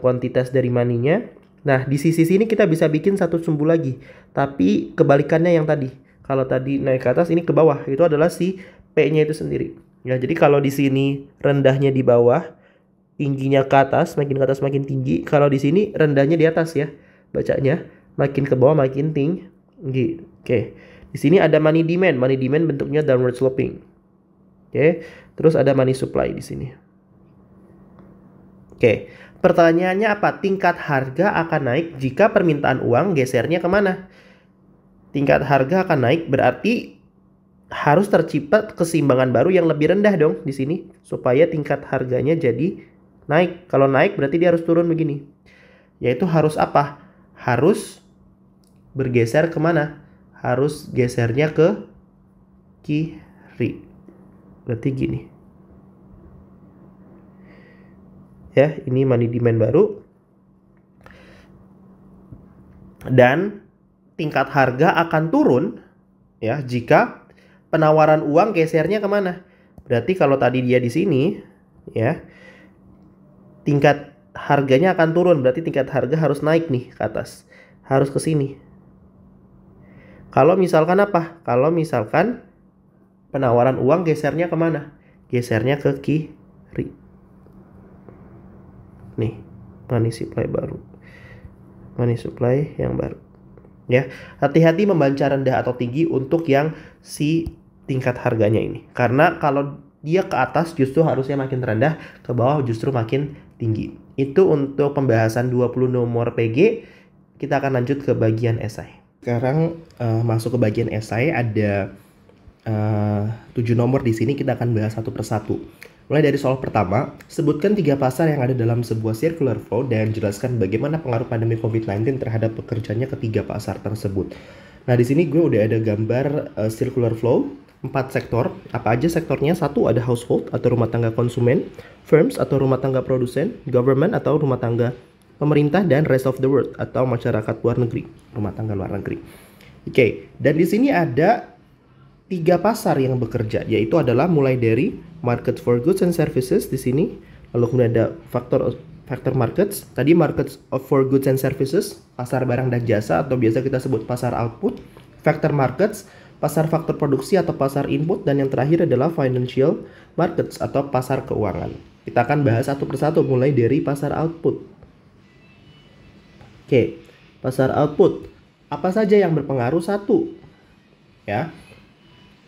kuantitas dari money-nya. Nah, di sisi sini kita bisa bikin satu sumbu lagi. Tapi kebalikannya yang tadi. Kalau tadi naik ke atas, ini ke bawah. Itu adalah si P-nya itu sendiri. Ya, jadi kalau di sini rendahnya di bawah, tingginya ke atas makin tinggi. Kalau di sini rendahnya di atas ya. Bacanya makin ke bawah makin tinggi. Oke. Di sini ada money demand. Money demand bentuknya downward sloping. Oke. Terus ada money supply di sini. Oke. Pertanyaannya apa? Tingkat harga akan naik jika permintaan uang gesernya kemana? Tingkat harga akan naik berarti harus tercipta keseimbangan baru yang lebih rendah dong di sini supaya tingkat harganya jadi naik. Kalau naik berarti dia harus turun begini. Yaitu harus apa? Harus bergeser kemana? Harus gesernya ke kiri. Berarti gini. Ya, ini money demand baru. Dan tingkat harga akan turun ya jika penawaran uang gesernya kemana? Berarti kalau tadi dia di sini ya, tingkat harganya akan turun. Berarti tingkat harga harus naik nih ke atas. Harus ke sini. Kalau misalkan apa? Kalau misalkan penawaran uang gesernya kemana? Gesernya ke kiri. Nih, money supply baru. Money supply yang baru. Ya, hati-hati membaca rendah atau tinggi untuk yang si tingkat harganya ini. Karena kalau dia ke atas justru harusnya makin rendah, ke bawah justru makin tinggi. Itu untuk pembahasan 20 nomor PG. Kita akan lanjut ke bagian esai. Sekarang masuk ke bagian esai, ada 7 nomor di sini, kita akan bahas satu persatu. Mulai dari soal pertama, sebutkan 3 pasar yang ada dalam sebuah circular flow dan jelaskan bagaimana pengaruh pandemi COVID-19 terhadap bekerjanya ketiga pasar tersebut. Nah, di sini gue udah ada gambar circular flow 4 sektor. Apa aja sektornya? Satu ada household atau rumah tangga konsumen, firms atau rumah tangga produsen, government atau rumah tangga pemerintah, dan rest of the world atau masyarakat luar negeri, rumah tangga luar negeri. Oke, dan di sini ada 3 pasar yang bekerja, yaitu adalah mulai dari market for goods and services di sini, lalu kemudian ada factor markets, tadi markets for goods and services, pasar barang dan jasa atau biasa kita sebut pasar output, factor markets, pasar faktor produksi atau pasar input, dan yang terakhir adalah financial markets atau pasar keuangan. Kita akan bahas satu persatu mulai dari pasar output. Oke, pasar output. Apa saja yang berpengaruh? Satu, ya,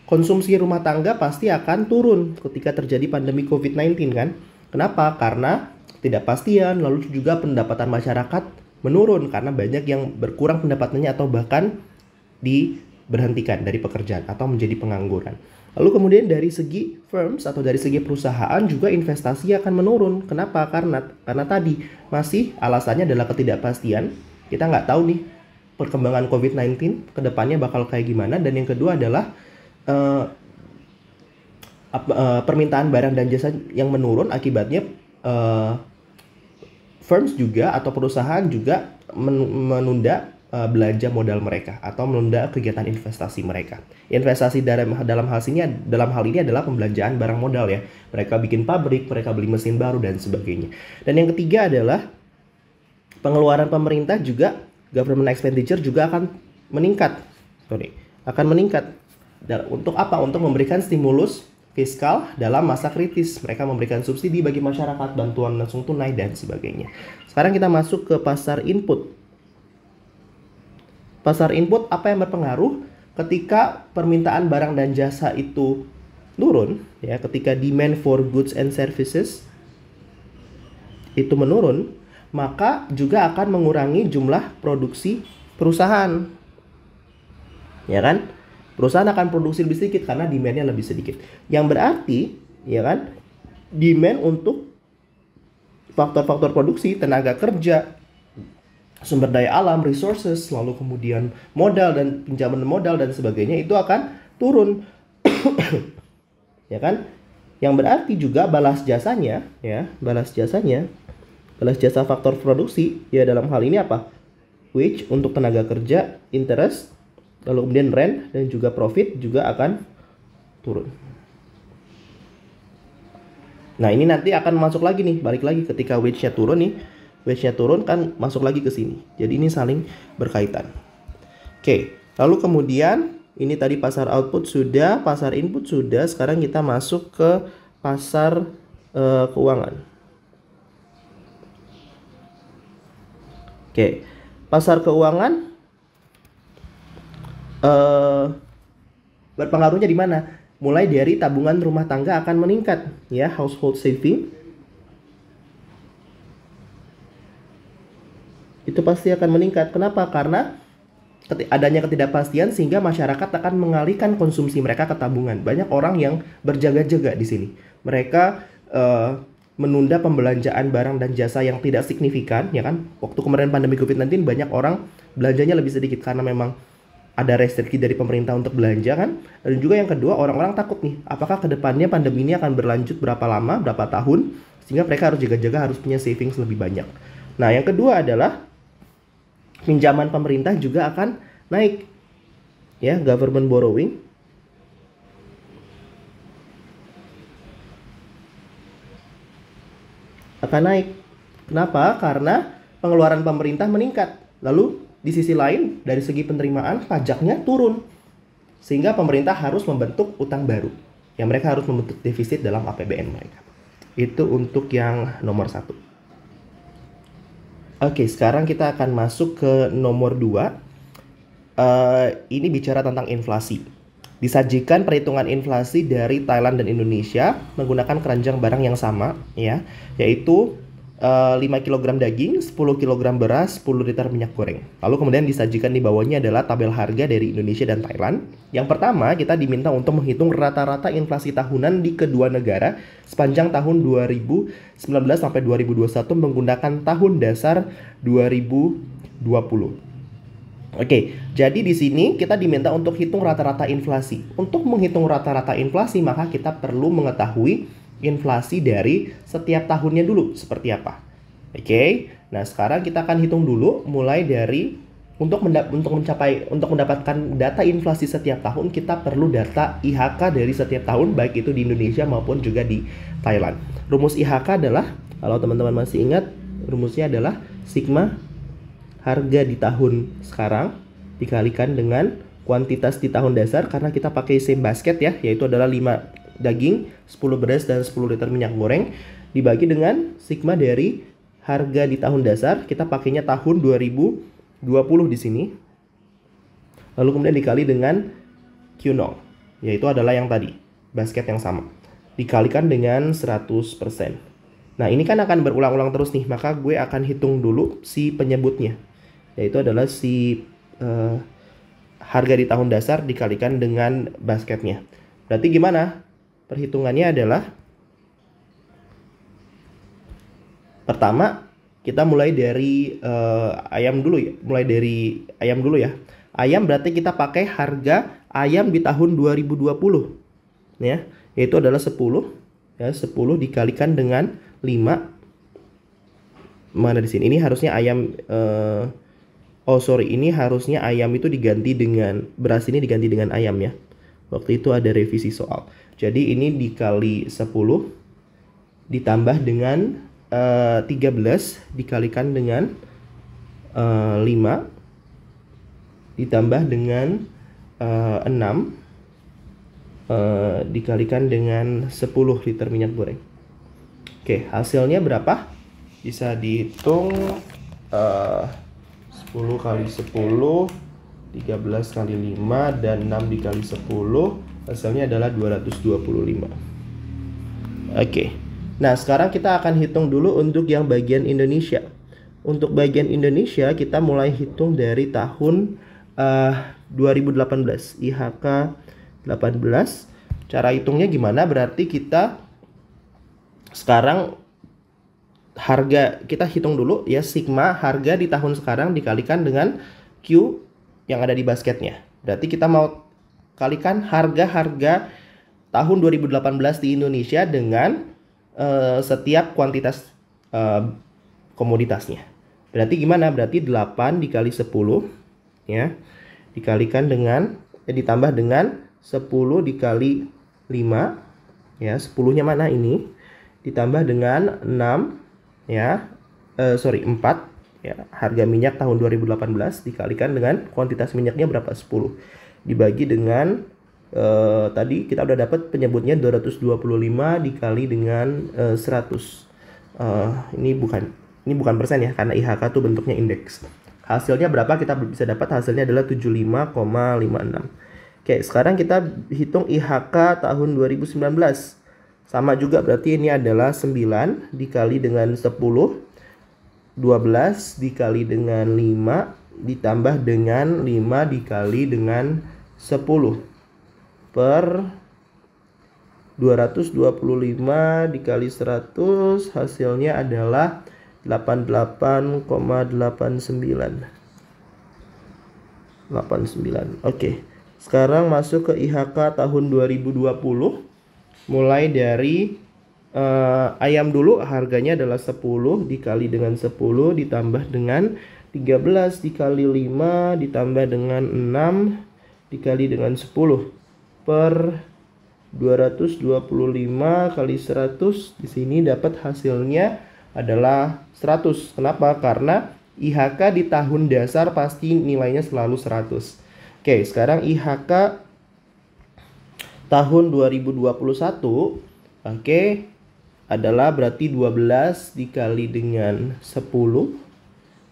konsumsi rumah tangga pasti akan turun ketika terjadi pandemi COVID-19 kan? Kenapa? Karena ketidakpastian, lalu juga pendapatan masyarakat menurun karena banyak yang berkurang pendapatannya atau bahkan diberhentikan dari pekerjaan atau menjadi pengangguran. Lalu kemudian dari segi firms atau dari segi perusahaan juga investasi akan menurun. Kenapa? Karena tadi masih alasannya adalah ketidakpastian. Kita nggak tahu nih perkembangan COVID-19 ke depannya bakal kayak gimana. Dan yang kedua adalah permintaan barang dan jasa yang menurun, akibatnya firms juga atau perusahaan juga menunda belanja modal mereka atau menunda kegiatan investasi mereka. Investasi dalam hal ini adalah pembelanjaan barang modal ya. Mereka bikin pabrik, mereka beli mesin baru dan sebagainya. Dan yang ketiga adalah pengeluaran pemerintah juga, government expenditure juga akan meningkat. Untuk apa? Untuk memberikan stimulus fiskal dalam masa kritis. Mereka memberikan subsidi bagi masyarakat, bantuan langsung tunai dan sebagainya. Sekarang kita masuk ke pasar input. Pasar input apa yang berpengaruh ketika permintaan barang dan jasa itu turun, ya, ketika demand for goods and services itu menurun, maka juga akan mengurangi jumlah produksi perusahaan. Ya kan? Perusahaan akan produksi lebih sedikit karena demand-nya lebih sedikit. Yang berarti, ya kan, demand untuk faktor-faktor produksi, tenaga kerja, sumber daya alam, resources, lalu kemudian modal dan pinjaman modal dan sebagainya itu akan turun. Ya kan? Yang berarti juga balas jasanya, balas jasa faktor produksi, ya dalam hal ini apa? Wage untuk tenaga kerja, interest, lalu kemudian rent dan juga profit juga akan turun. Nah, ini nanti akan masuk lagi nih, balik lagi ketika wage-nya turun nih. Wage-nya turun kan masuk lagi ke sini. Jadi ini saling berkaitan. Oke, lalu kemudian ini tadi pasar output sudah, pasar input sudah. Sekarang kita masuk ke pasar keuangan. Oke, pasar keuangan berpengaruhnya di mana? Mulai dari tabungan rumah tangga akan meningkat, ya, household saving itu pasti akan meningkat. Kenapa? Karena adanya ketidakpastian sehingga masyarakat akan mengalihkan konsumsi mereka ke tabungan. Banyak orang yang berjaga-jaga di sini. Mereka menunda pembelanjaan barang dan jasa yang tidak signifikan, ya kan? Waktu kemarin pandemi COVID-19 banyak orang belanjanya lebih sedikit karena memang ada restriksi dari pemerintah untuk belanja kan. Dan juga yang kedua, orang-orang takut nih, apakah kedepannya pandemi ini akan berlanjut berapa lama, berapa tahun, sehingga mereka harus jaga-jaga, harus punya savings lebih banyak. Nah, yang kedua adalah pinjaman pemerintah juga akan naik, ya, government borrowing akan naik. Kenapa? Karena pengeluaran pemerintah meningkat. Lalu di sisi lain dari segi penerimaan pajaknya turun, sehingga pemerintah harus membentuk utang baru, yang mereka harus membentuk defisit dalam APBN mereka. Itu untuk yang nomor 1. Oke, sekarang kita akan masuk ke nomor 2. Ini bicara tentang inflasi. Disajikan perhitungan inflasi dari Thailand dan Indonesia menggunakan keranjang barang yang sama, ya, yaitu 5 kg daging, 10 kg beras, 10 liter minyak goreng. Lalu kemudian disajikan di bawahnya adalah tabel harga dari Indonesia dan Thailand. Yang pertama, kita diminta untuk menghitung rata-rata inflasi tahunan di kedua negara sepanjang tahun 2019 sampai 2021 menggunakan tahun dasar 2020. Oke, jadi di sini kita diminta untuk hitung rata-rata inflasi. Untuk menghitung rata-rata inflasi, maka kita perlu mengetahui inflasi dari setiap tahunnya dulu seperti apa. Oke, nah sekarang kita akan hitung dulu mulai dari untuk mendapatkan data inflasi setiap tahun, kita perlu data IHK dari setiap tahun, baik itu di Indonesia maupun juga di Thailand. Rumus IHK adalah, kalau teman-teman masih ingat, rumusnya adalah sigma harga di tahun sekarang dikalikan dengan kuantitas di tahun dasar, karena kita pakai same basket ya, yaitu adalah 5 daging, 10 beras, dan 10 liter minyak goreng, dibagi dengan sigma dari harga di tahun dasar, kita pakainya tahun 2020 di sini. Lalu kemudian dikali dengan Q0, yaitu adalah yang tadi, basket yang sama. Dikalikan dengan 100%. Nah, ini kan akan berulang-ulang terus nih, maka gue akan hitung dulu si penyebutnya, yaitu adalah si harga di tahun dasar dikalikan dengan basketnya. Berarti gimana? Perhitungannya adalah, pertama kita mulai dari ayam dulu ya. Ayam berarti kita pakai harga ayam di tahun 2020 ya, yaitu adalah 10 ya, 10 dikalikan dengan 5. Mana di sini? Ini harusnya ayam ini harusnya ayam itu diganti dengan beras, ini diganti dengan ayam ya. Waktu itu ada revisi soal. Jadi ini dikali 10 ditambah dengan 13 dikalikan dengan 5 ditambah dengan 6 dikalikan dengan 10 liter minyak goreng. Oke, hasilnya berapa? Bisa dihitung 10 kali 10, 13 kali 5, dan 6 dikali 10, hasilnya adalah 225. Oke, nah sekarang kita akan hitung dulu untuk yang bagian Indonesia. Untuk bagian Indonesia kita mulai hitung dari tahun 2018, IHK 18. Cara hitungnya gimana? Berarti kita sekarang harga kita hitung dulu ya, sigma harga di tahun sekarang dikalikan dengan Q yang ada di basketnya. Berarti kita mau kalikan harga-harga tahun 2018 di Indonesia dengan setiap kuantitas komoditasnya. Berarti gimana? Berarti 8 dikali 10 ya, dikalikan dengan ditambah dengan 10 dikali 5 ya, 10-nya mana ini, ditambah dengan 6 ya, 4 ya, harga minyak tahun 2018 dikalikan dengan kuantitas minyaknya berapa, 10 dibagi dengan tadi kita udah dapat penyebutnya 225 dikali dengan 100. Ini bukan persen ya, karena IHK tuh bentuknya indeks. Hasilnya berapa? Kita bisa dapat hasilnya adalah 75,56. Oke, sekarang kita hitung IHK tahun 2019. Sama juga, berarti ini adalah 9 dikali dengan 10, 12 dikali dengan 5, ditambah dengan 5 dikali dengan 10 per 225 dikali 100, hasilnya adalah 88,89. Oke, sekarang masuk ke IHK tahun 2020. Mulai dari ayam dulu, harganya adalah 10 dikali dengan 10 ditambah dengan 13 dikali 5 ditambah dengan 6 dikali dengan 10 per 225 kali 100. Di sini dapat hasilnya adalah 100. Kenapa? Karena IHK di tahun dasar pasti nilainya selalu 100. Oke, sekarang IHK tahun 2021 adalah berarti 12 dikali dengan 10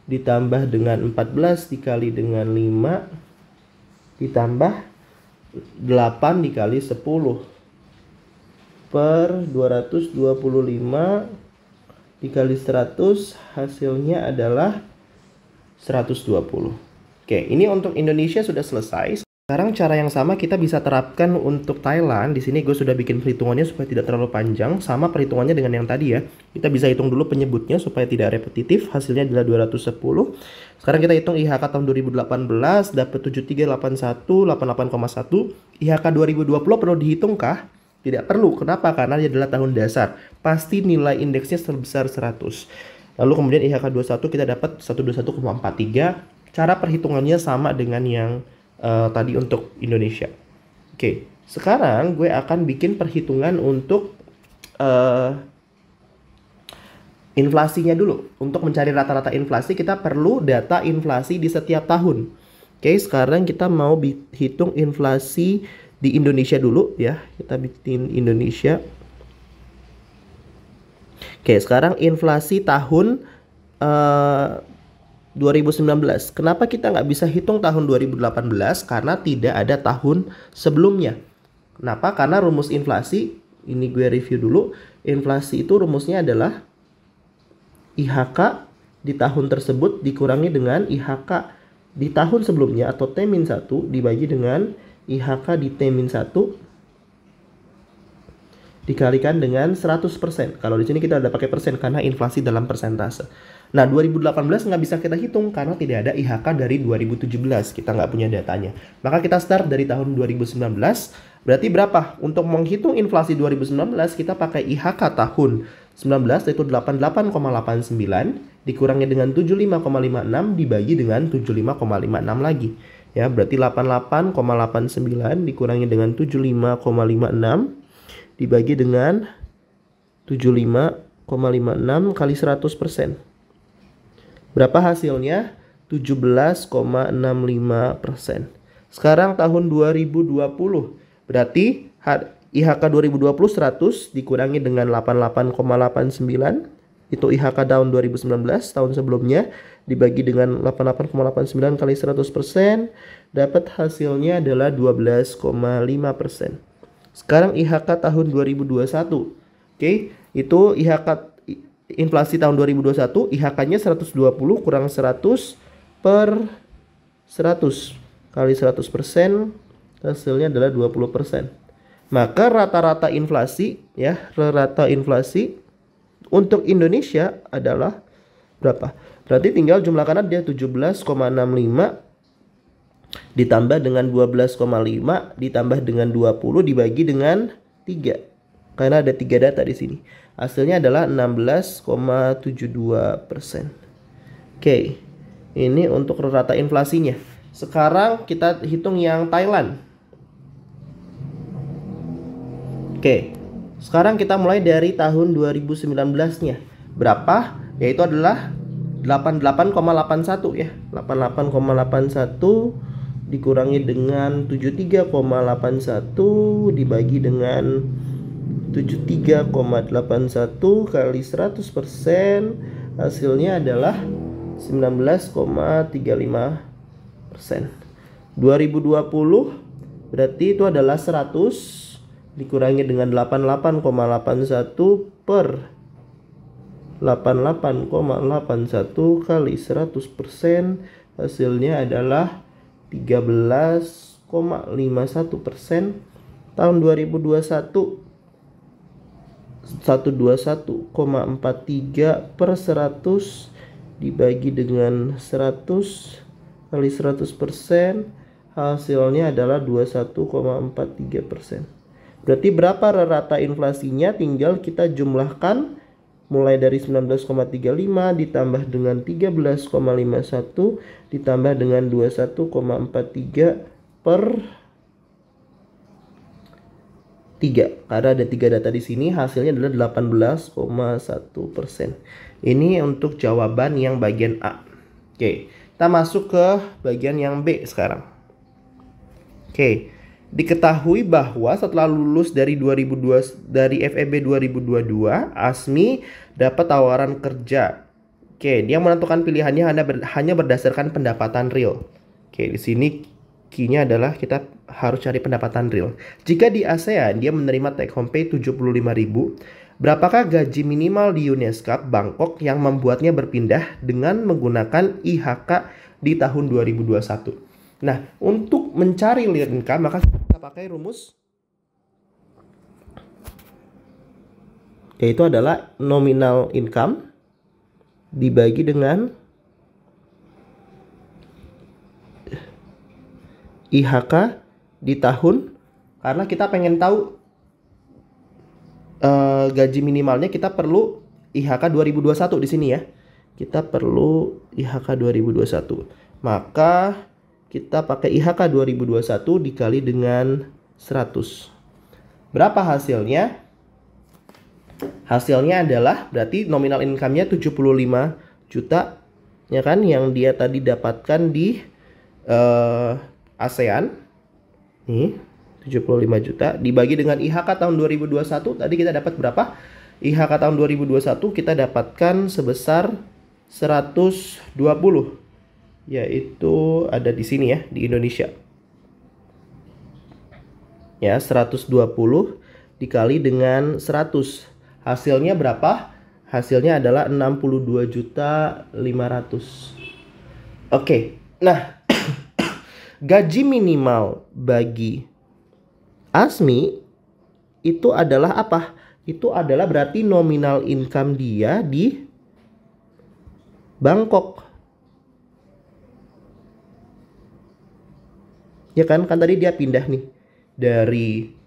ditambah dengan 14 dikali dengan 5 ditambah 8 dikali 10 per 225 dikali 100, hasilnya adalah 120. Oke, ini untuk Indonesia sudah selesai. Sekarang cara yang sama kita bisa terapkan untuk Thailand. Di sini gue sudah bikin perhitungannya supaya tidak terlalu panjang. Sama perhitungannya dengan yang tadi ya. Kita bisa hitung dulu penyebutnya supaya tidak repetitif. Hasilnya adalah 210. Sekarang kita hitung IHK tahun 2018 dapat 7381 88,1. IHK 2020 perlu dihitung kah? Tidak perlu. Kenapa? Karena dia adalah tahun dasar. Pasti nilai indeksnya sebesar 100. Lalu kemudian IHK 21 kita dapat 121,43. Cara perhitungannya sama dengan yang tadi untuk Indonesia. Oke, sekarang gue akan bikin perhitungan untuk inflasinya dulu. Untuk mencari rata-rata inflasi kita perlu data inflasi di setiap tahun. Oke, sekarang kita mau hitung inflasi di Indonesia dulu ya. Kita bikin Indonesia. Oke, sekarang inflasi tahun 2019. Kenapa kita nggak bisa hitung tahun 2018? Karena tidak ada tahun sebelumnya. Kenapa? Karena rumus inflasi, ini gue review dulu. Inflasi itu rumusnya adalah IHK di tahun tersebut dikurangi dengan IHK di tahun sebelumnya atau T-1 dibagi dengan IHK di T-1 dikalikan dengan 100%. Kalau di sini kita udah pakai persen karena inflasi dalam persentase. Nah, 2018 nggak bisa kita hitung karena tidak ada IHK dari 2017. Kita nggak punya datanya. Maka kita start dari tahun 2019. Berarti berapa? Untuk menghitung inflasi 2019, kita pakai IHK tahun 19 yaitu 88,89 dikurangi dengan 75,56 dibagi dengan 75,56 lagi. Ya, berarti 88,89 dikurangi dengan 75,56 dibagi dengan 75,56 kali 100%. Berapa hasilnya? 17,65%. Sekarang tahun 2020. Berarti IHK 2020 100 dikurangi dengan 88,89. Itu IHK tahun 2019, tahun sebelumnya. Dibagi dengan 88,89 kali 100%. Dapat hasilnya adalah 12,5%. Sekarang IHK tahun 2021. Oke, itu IHK inflasi tahun 2021, IHK-nya 120 kurang 100 per 100 kali 100%, hasilnya adalah 20%. Maka rata-rata inflasi ya, rata inflasi untuk Indonesia adalah berapa? Berarti tinggal jumlahkan dia 17,65 ditambah dengan 12,5 ditambah dengan 20 dibagi dengan 3. Karena ada 3 data di sini. Hasilnya adalah 16,72%. Oke. Ini untuk rata inflasinya. Sekarang kita hitung yang Thailand. Oke. Sekarang kita mulai dari tahun 2019-nya. Berapa? Yaitu adalah 88,81 ya. 88,81 dikurangi dengan 73,81 dibagi dengan 73,81 kali 100%, hasilnya adalah 19,35%. 2020 berarti itu adalah 100 dikurangi dengan 88,81 per 88,81 kali 100%, hasilnya adalah 13,51%. Tahun 2021 121,43 per 100 dibagi dengan 100 kali 100%, hasilnya adalah 21,43%. Berarti berapa rata inflasinya? Tinggal kita jumlahkan mulai dari 19,35 ditambah dengan 13,51 ditambah dengan 21,43 per 3. Karena ada 3 data di sini, hasilnya adalah 18,1%. Ini untuk jawaban yang bagian A. Oke, kita masuk ke bagian yang B sekarang. Oke, diketahui bahwa setelah lulus dari FEB 2022, Asmi dapat tawaran kerja. Oke, dia menentukan pilihannya hanya berdasarkan pendapatan real. Oke, di sini key-nya adalah kita harus cari pendapatan real. Jika di ASEAN dia menerima take home pay 75.000, berapakah gaji minimal di Unescap Bangkok yang membuatnya berpindah dengan menggunakan IHK di tahun 2021? Nah, untuk mencari real income maka kita pakai rumus yaitu adalah nominal income dibagi dengan IHK di tahun, karena kita pengen tahu gaji minimalnya, kita perlu IHK 2021 di sini ya. Kita perlu IHK 2021. Maka kita pakai IHK 2021 dikali dengan 100. Berapa hasilnya? Hasilnya adalah berarti nominal income-nya 75 juta ya kan, yang dia tadi dapatkan di ASEAN. Nih, 75 juta dibagi dengan IHK tahun 2021. Tadi kita dapat berapa? IHK tahun 2021 kita dapatkan sebesar 120. Yaitu ada di sini ya, di Indonesia. Ya, 120 dikali dengan 100. Hasilnya berapa? Hasilnya adalah 62.500.000. Oke. Nah, gaji minimal bagi Asmi itu adalah apa? Itu adalah berarti nominal income dia di Bangkok. Ya kan? Kan tadi dia pindah nih dari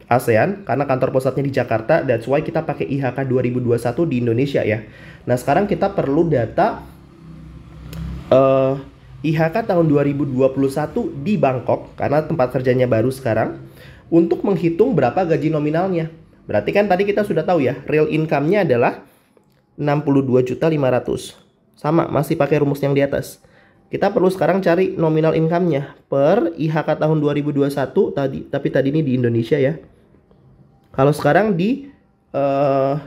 ASEAN karena kantor pusatnya di Jakarta. That's why kita pakai IHK 2021 di Indonesia ya. Nah, sekarang kita perlu data IHK tahun 2021 di Bangkok karena tempat kerjanya baru sekarang, untuk menghitung berapa gaji nominalnya. Berarti kan tadi kita sudah tahu ya, real income-nya adalah 62.500.000. Sama, masih pakai rumus yang di atas. Kita perlu sekarang cari nominal income-nya per IHK tahun 2021 tadi, tapi tadi ini di Indonesia ya. Kalau sekarang di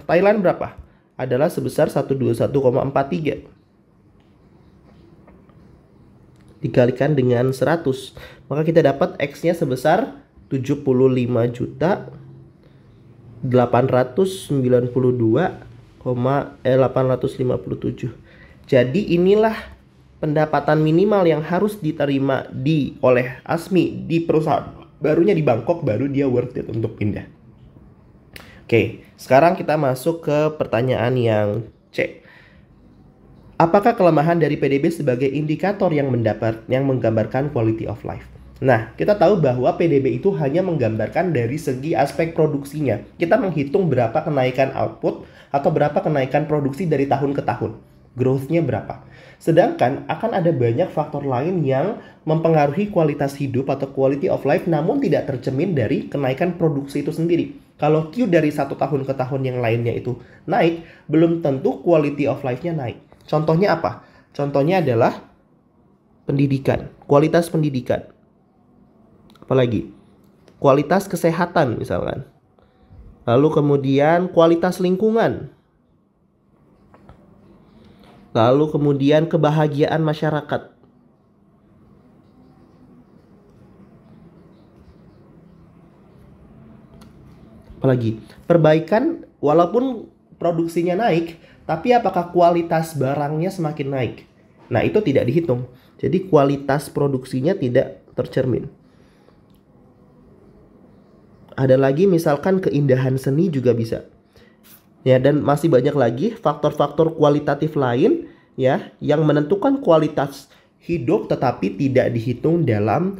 Thailand berapa? Adalah sebesar 121,43. Dikalikan dengan 100. Maka kita dapat X-nya sebesar 75.892,857. Jadi inilah pendapatan minimal yang harus diterima oleh Asmi di perusahaan barunya di Bangkok, baru dia worth it untuk pindah. Oke, sekarang kita masuk ke pertanyaan yang C. Apakah kelemahan dari PDB sebagai indikator yang menggambarkan quality of life? Nah, kita tahu bahwa PDB itu hanya menggambarkan dari segi aspek produksinya. Kita menghitung berapa kenaikan output atau berapa kenaikan produksi dari tahun ke tahun. Growth-nya berapa. Sedangkan akan ada banyak faktor lain yang mempengaruhi kualitas hidup atau quality of life, namun tidak tercermin dari kenaikan produksi itu sendiri. Kalau Q dari satu tahun ke tahun yang lainnya itu naik, belum tentu quality of life-nya naik. Contohnya apa? Contohnya adalah pendidikan, kualitas pendidikan. Apalagi? Kualitas kesehatan misalkan. Lalu kemudian kualitas lingkungan. Lalu kemudian kebahagiaan masyarakat. Apalagi? Perbaikan, walaupun produksinya naik, tapi apakah kualitas barangnya semakin naik? Nah, itu tidak dihitung. Jadi kualitas produksinya tidak tercermin. Ada lagi misalkan keindahan seni juga bisa. Ya, dan masih banyak lagi faktor-faktor kualitatif lain ya yang menentukan kualitas hidup tetapi tidak dihitung dalam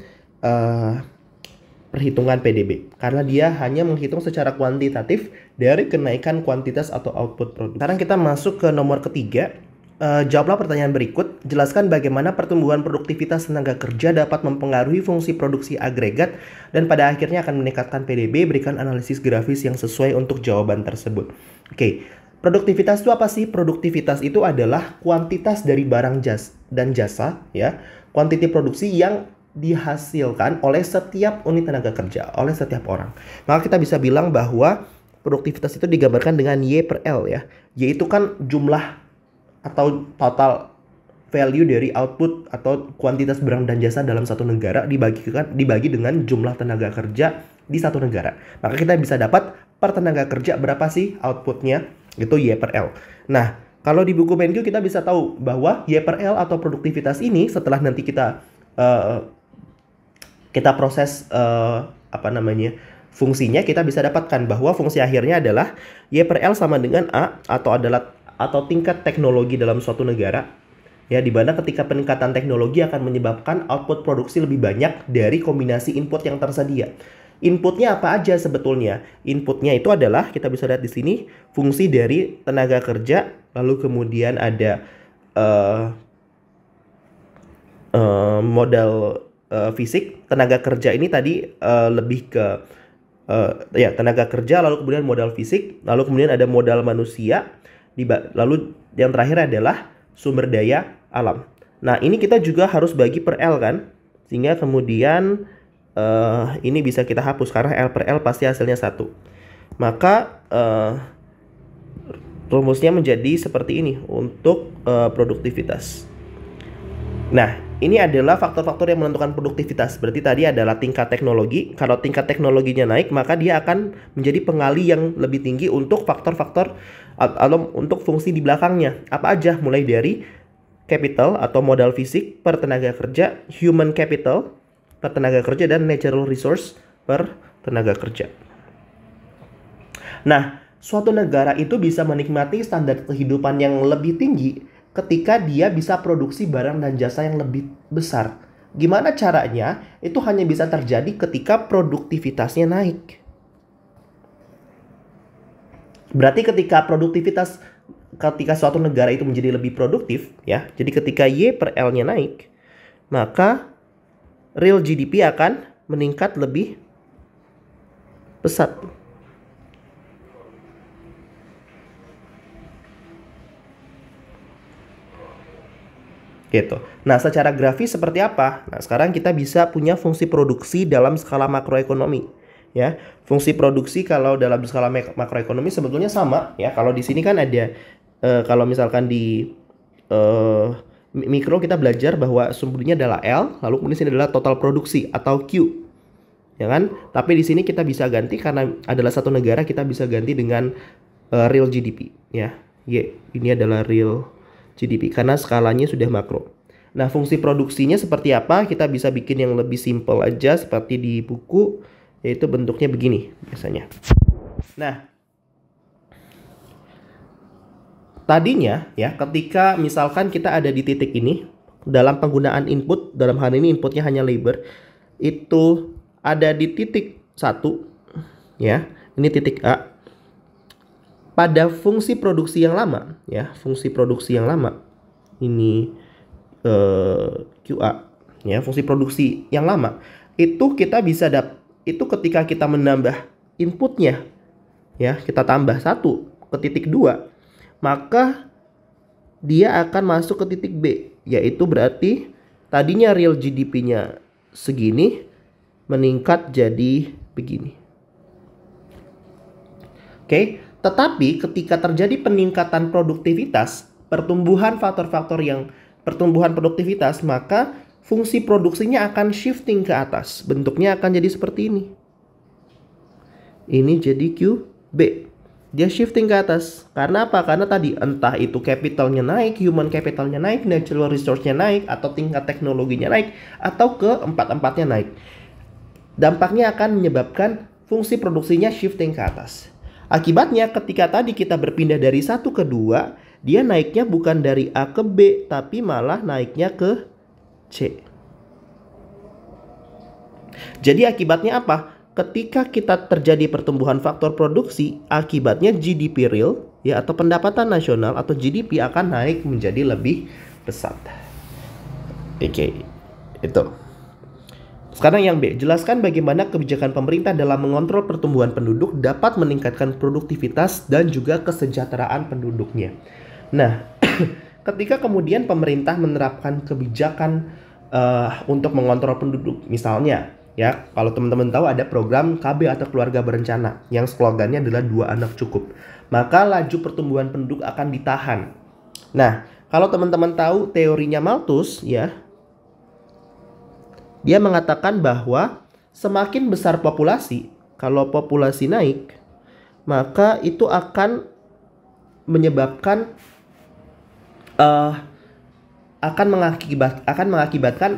perhitungan PDB, karena dia hanya menghitung secara kuantitatif dari kenaikan kuantitas atau output produk. Sekarang kita masuk ke nomor ketiga. Jawablah pertanyaan berikut. Jelaskan bagaimana pertumbuhan produktivitas tenaga kerja dapat mempengaruhi fungsi produksi agregat dan pada akhirnya akan meningkatkan PDB. Berikan analisis grafis yang sesuai untuk jawaban tersebut. Oke, produktivitas itu apa sih? Produktivitas itu adalah kuantitas dari barang dan jasa ya, kuantiti produksi yang dihasilkan oleh setiap unit tenaga kerja, oleh setiap orang. Maka kita bisa bilang bahwa produktivitas itu digambarkan dengan Y per L ya. Y itu kan jumlah atau total value dari output atau kuantitas barang dan jasa dalam satu negara dibagi dengan jumlah tenaga kerja di satu negara. Maka kita bisa dapat per tenaga kerja berapa sih outputnya, itu Y per L. Nah, Kalau di buku Menkyu kita bisa tahu bahwa Y per L atau produktivitas ini setelah nanti kita proses fungsinya, kita bisa dapatkan bahwa fungsi akhirnya adalah Y per L sama dengan A atau tingkat teknologi dalam suatu negara. Ya, di mana ketika peningkatan teknologi akan menyebabkan output produksi lebih banyak dari kombinasi input yang tersedia. Inputnya apa aja sebetulnya? Inputnya itu adalah, kita bisa lihat di sini, fungsi dari tenaga kerja, lalu kemudian ada modal fisik. Tenaga kerja ini tadi lebih ke tenaga kerja, lalu kemudian modal fisik, lalu kemudian ada modal manusia, lalu yang terakhir adalah sumber daya alam. Nah, ini kita juga harus bagi per L kan, sehingga kemudian ini bisa kita hapus karena L per L pasti hasilnya 1. Maka rumusnya menjadi seperti ini untuk produktivitas. Nah, ini adalah faktor-faktor yang menentukan produktivitas. Berarti tadi adalah tingkat teknologi. Kalau tingkat teknologinya naik, maka dia akan menjadi pengali yang lebih tinggi untuk faktor-faktor atau untuk fungsi di belakangnya. Apa aja? Mulai dari capital atau modal fisik per tenaga kerja, human capital per tenaga kerja, dan natural resource per tenaga kerja. Nah, suatu negara itu bisa menikmati standar kehidupan yang lebih tinggi ketika dia bisa produksi barang dan jasa yang lebih besar. Gimana caranya? Itu hanya bisa terjadi ketika produktivitasnya naik. Berarti ketika suatu negara itu menjadi lebih produktif, ya. Jadi ketika Y per L-nya naik, maka real GDP akan meningkat lebih pesat. Gitu. Nah, secara grafis seperti apa? Nah, sekarang kita bisa punya fungsi produksi dalam skala makroekonomi. Ya, fungsi produksi kalau dalam skala makroekonomi sebetulnya sama. Ya, kalau di sini kan ada, kalau misalkan di mikro kita belajar bahwa sumbernya adalah L, lalu kemudian sini adalah total produksi atau Q. Ya kan? Tapi di sini kita bisa ganti karena adalah satu negara, kita bisa ganti dengan real GDP, ya. Ini adalah real GDP karena skalanya sudah makro. Nah, fungsi produksinya seperti apa? Kita bisa bikin yang lebih simple aja seperti di buku, yaitu bentuknya begini biasanya. Nah, tadinya ya, ketika misalkan kita ada di titik ini, dalam penggunaan input, dalam hal ini inputnya hanya labor, itu ada di titik 1, ya, ini titik A. Pada fungsi produksi yang lama, ya, fungsi produksi yang lama, ini QA, ya, fungsi produksi yang lama, itu kita bisa itu ketika kita menambah inputnya, ya, kita tambah 1 ke titik 2, maka dia akan masuk ke titik B, yaitu berarti tadinya real GDP-nya segini, meningkat jadi begini. Oke, tetapi ketika terjadi peningkatan produktivitas, pertumbuhan produktivitas, maka fungsi produksinya akan shifting ke atas. Bentuknya akan jadi seperti ini. Ini jadi QB. Dia shifting ke atas. Karena apa? Karena tadi entah itu capitalnya naik, human capitalnya naik, natural resource-nya naik, atau tingkat teknologinya naik, atau keempat-empatnya naik. Dampaknya akan menyebabkan fungsi produksinya shifting ke atas. Akibatnya ketika tadi kita berpindah dari 1 ke 2, dia naiknya bukan dari A ke B, tapi malah naiknya ke C. Jadi akibatnya apa? Ketika kita terjadi pertumbuhan faktor produksi, akibatnya GDP real, ya, atau pendapatan nasional atau GDP akan naik menjadi lebih pesat. Oke, itu. Sekarang yang B, jelaskan bagaimana kebijakan pemerintah dalam mengontrol pertumbuhan penduduk dapat meningkatkan produktivitas dan juga kesejahteraan penduduknya. Nah, ketika kemudian pemerintah menerapkan kebijakan untuk mengontrol penduduk, misalnya, ya, kalau teman-teman tahu ada program KB atau keluarga berencana yang slogannya adalah 2 anak cukup, maka laju pertumbuhan penduduk akan ditahan. Nah, kalau teman-teman tahu teorinya Malthus, ya, dia mengatakan bahwa semakin besar populasi, kalau populasi naik, maka itu akan menyebabkan eh, akan mengakibatkan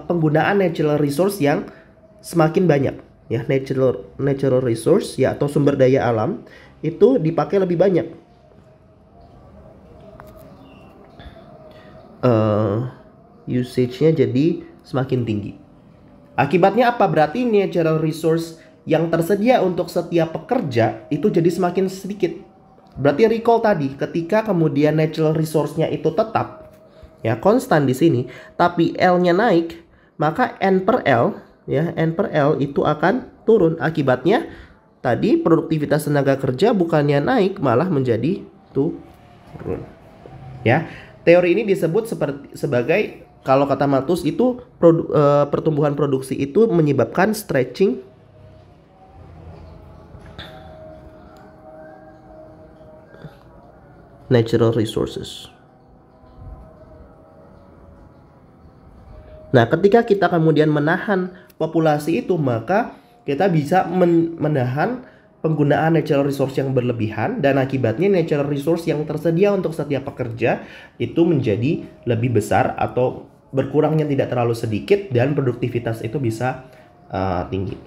penggunaan natural resource yang semakin banyak, ya. Natural resource, ya, atau sumber daya alam itu dipakai lebih banyak. Usage-nya jadi semakin tinggi. Akibatnya apa? Berarti natural resource yang tersedia untuk setiap pekerja itu jadi semakin sedikit. Berarti recall tadi, ketika kemudian natural resource-nya itu tetap, ya, konstan di sini, tapi L-nya naik, maka N per L, ya, N per L itu akan turun. Akibatnya tadi produktivitas tenaga kerja bukannya naik, malah menjadi turun. Ya, teori ini disebut sebagai, kalau kata Malthus itu pertumbuhan produksi itu menyebabkan stretching natural resources. Nah, ketika kita kemudian menahan populasi itu, maka kita bisa menahan penggunaan natural resource yang berlebihan, dan akibatnya natural resource yang tersedia untuk setiap pekerja itu menjadi lebih besar atau berkurangnya tidak terlalu sedikit, dan produktivitas itu bisa tinggi.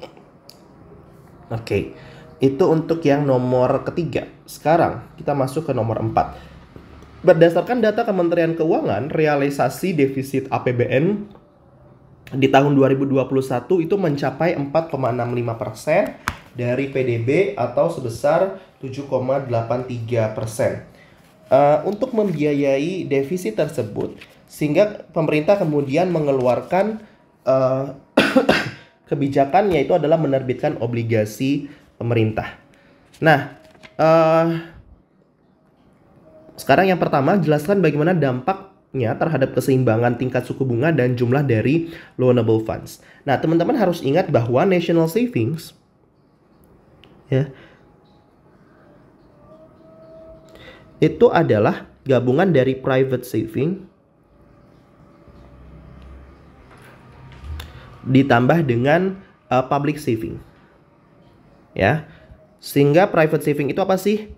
Oke, itu untuk yang nomor ketiga. Sekarang kita masuk ke nomor 4. Berdasarkan data Kementerian Keuangan, realisasi defisit APBN di tahun 2021 itu mencapai 4,65% dari PDB atau sebesar 7,83%. Untuk membiayai defisit tersebut, sehingga pemerintah kemudian mengeluarkan kebijakan, yaitu adalah menerbitkan obligasi pemerintah. Nah, sekarang yang pertama, jelaskan bagaimana dampaknya terhadap keseimbangan tingkat suku bunga dan jumlah dari loanable funds. Nah, teman-teman harus ingat bahwa national savings, ya, itu adalah gabungan dari private saving ditambah dengan public saving, ya. Sehingga private saving itu apa sih?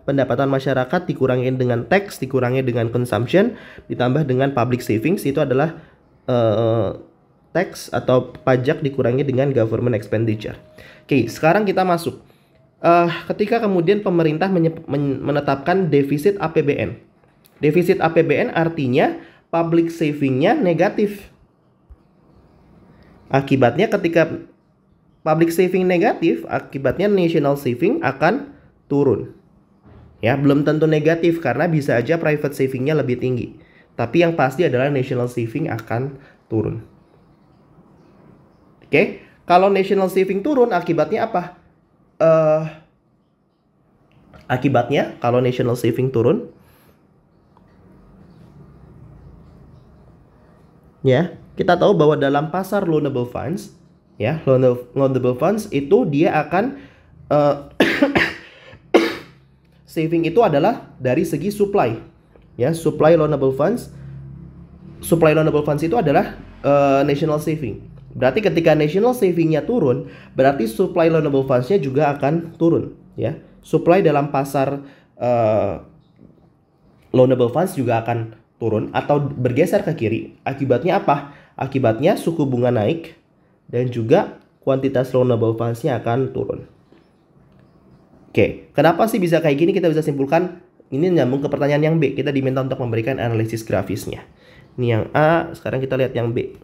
Pendapatan masyarakat dikurangi dengan tax, dikurangi dengan consumption, ditambah dengan public savings, itu adalah tax atau pajak dikurangi dengan government expenditure. Oke, sekarang kita masuk. Ketika kemudian pemerintah menetapkan defisit APBN. Defisit APBN artinya public savingnya negatif. Akibatnya ketika public saving negatif, akibatnya national saving akan turun. Ya, belum tentu negatif karena bisa aja private savingnya lebih tinggi. Tapi yang pasti adalah national saving akan turun. Oke, kalau national saving turun, akibatnya apa? Akibatnya kalau national saving turun, ya, kita tahu bahwa dalam pasar loanable funds, ya, loanable funds itu dia akan saving itu adalah dari segi supply, ya. Supply loanable funds itu adalah national saving. Berarti ketika national savingnya turun, berarti supply loanable funds-nya juga akan turun, ya. Supply dalam pasar loanable funds juga akan turun atau bergeser ke kiri. Akibatnya apa? Akibatnya suku bunga naik dan juga kuantitas loanable funds-nya akan turun. Oke, kenapa sih bisa kayak gini? Kita bisa simpulkan, ini nyambung ke pertanyaan yang B. Kita diminta untuk memberikan analisis grafisnya. Ini yang A, sekarang kita lihat yang B.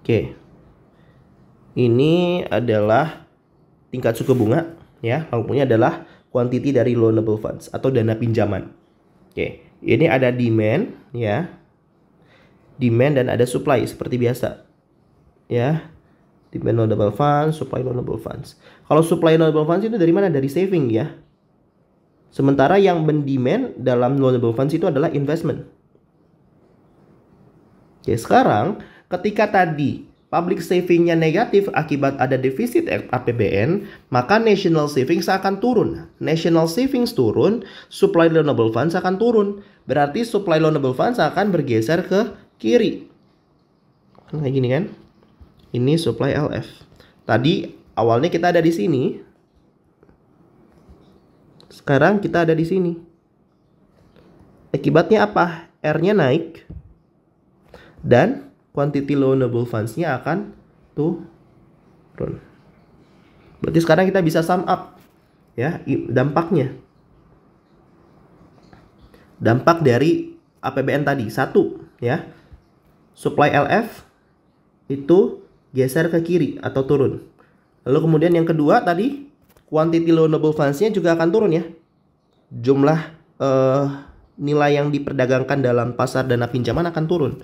Oke, ini adalah tingkat suku bunga, ya. Lalu adalah quantity dari loanable funds atau dana pinjaman. Oke, ini ada demand, ya. Demand dan ada supply seperti biasa, ya. Demand loanable funds, supply loanable funds. Kalau supply loanable funds itu dari mana? Dari saving, ya. Sementara yang mendemand dalam loanable funds itu adalah investment. Oke, sekarang ketika tadi public savingnya negatif akibat ada defisit APBN, maka national savings akan turun. National savings turun, supply loanable funds akan turun. Berarti supply loanable funds akan bergeser ke kiri. Kayak gini kan? Ini supply LF. Tadi awalnya kita ada di sini. Sekarang kita ada di sini. Akibatnya apa? R-nya naik dan quantity loanable funds-nya akan turun. Berarti sekarang kita bisa sum up ya dampaknya. Dampak dari APBN tadi satu ya. Supply LF itu geser ke kiri atau turun. Lalu kemudian yang kedua tadi quantity loanable funds-nya juga akan turun ya. Jumlah nilai yang diperdagangkan dalam pasar dana pinjaman akan turun.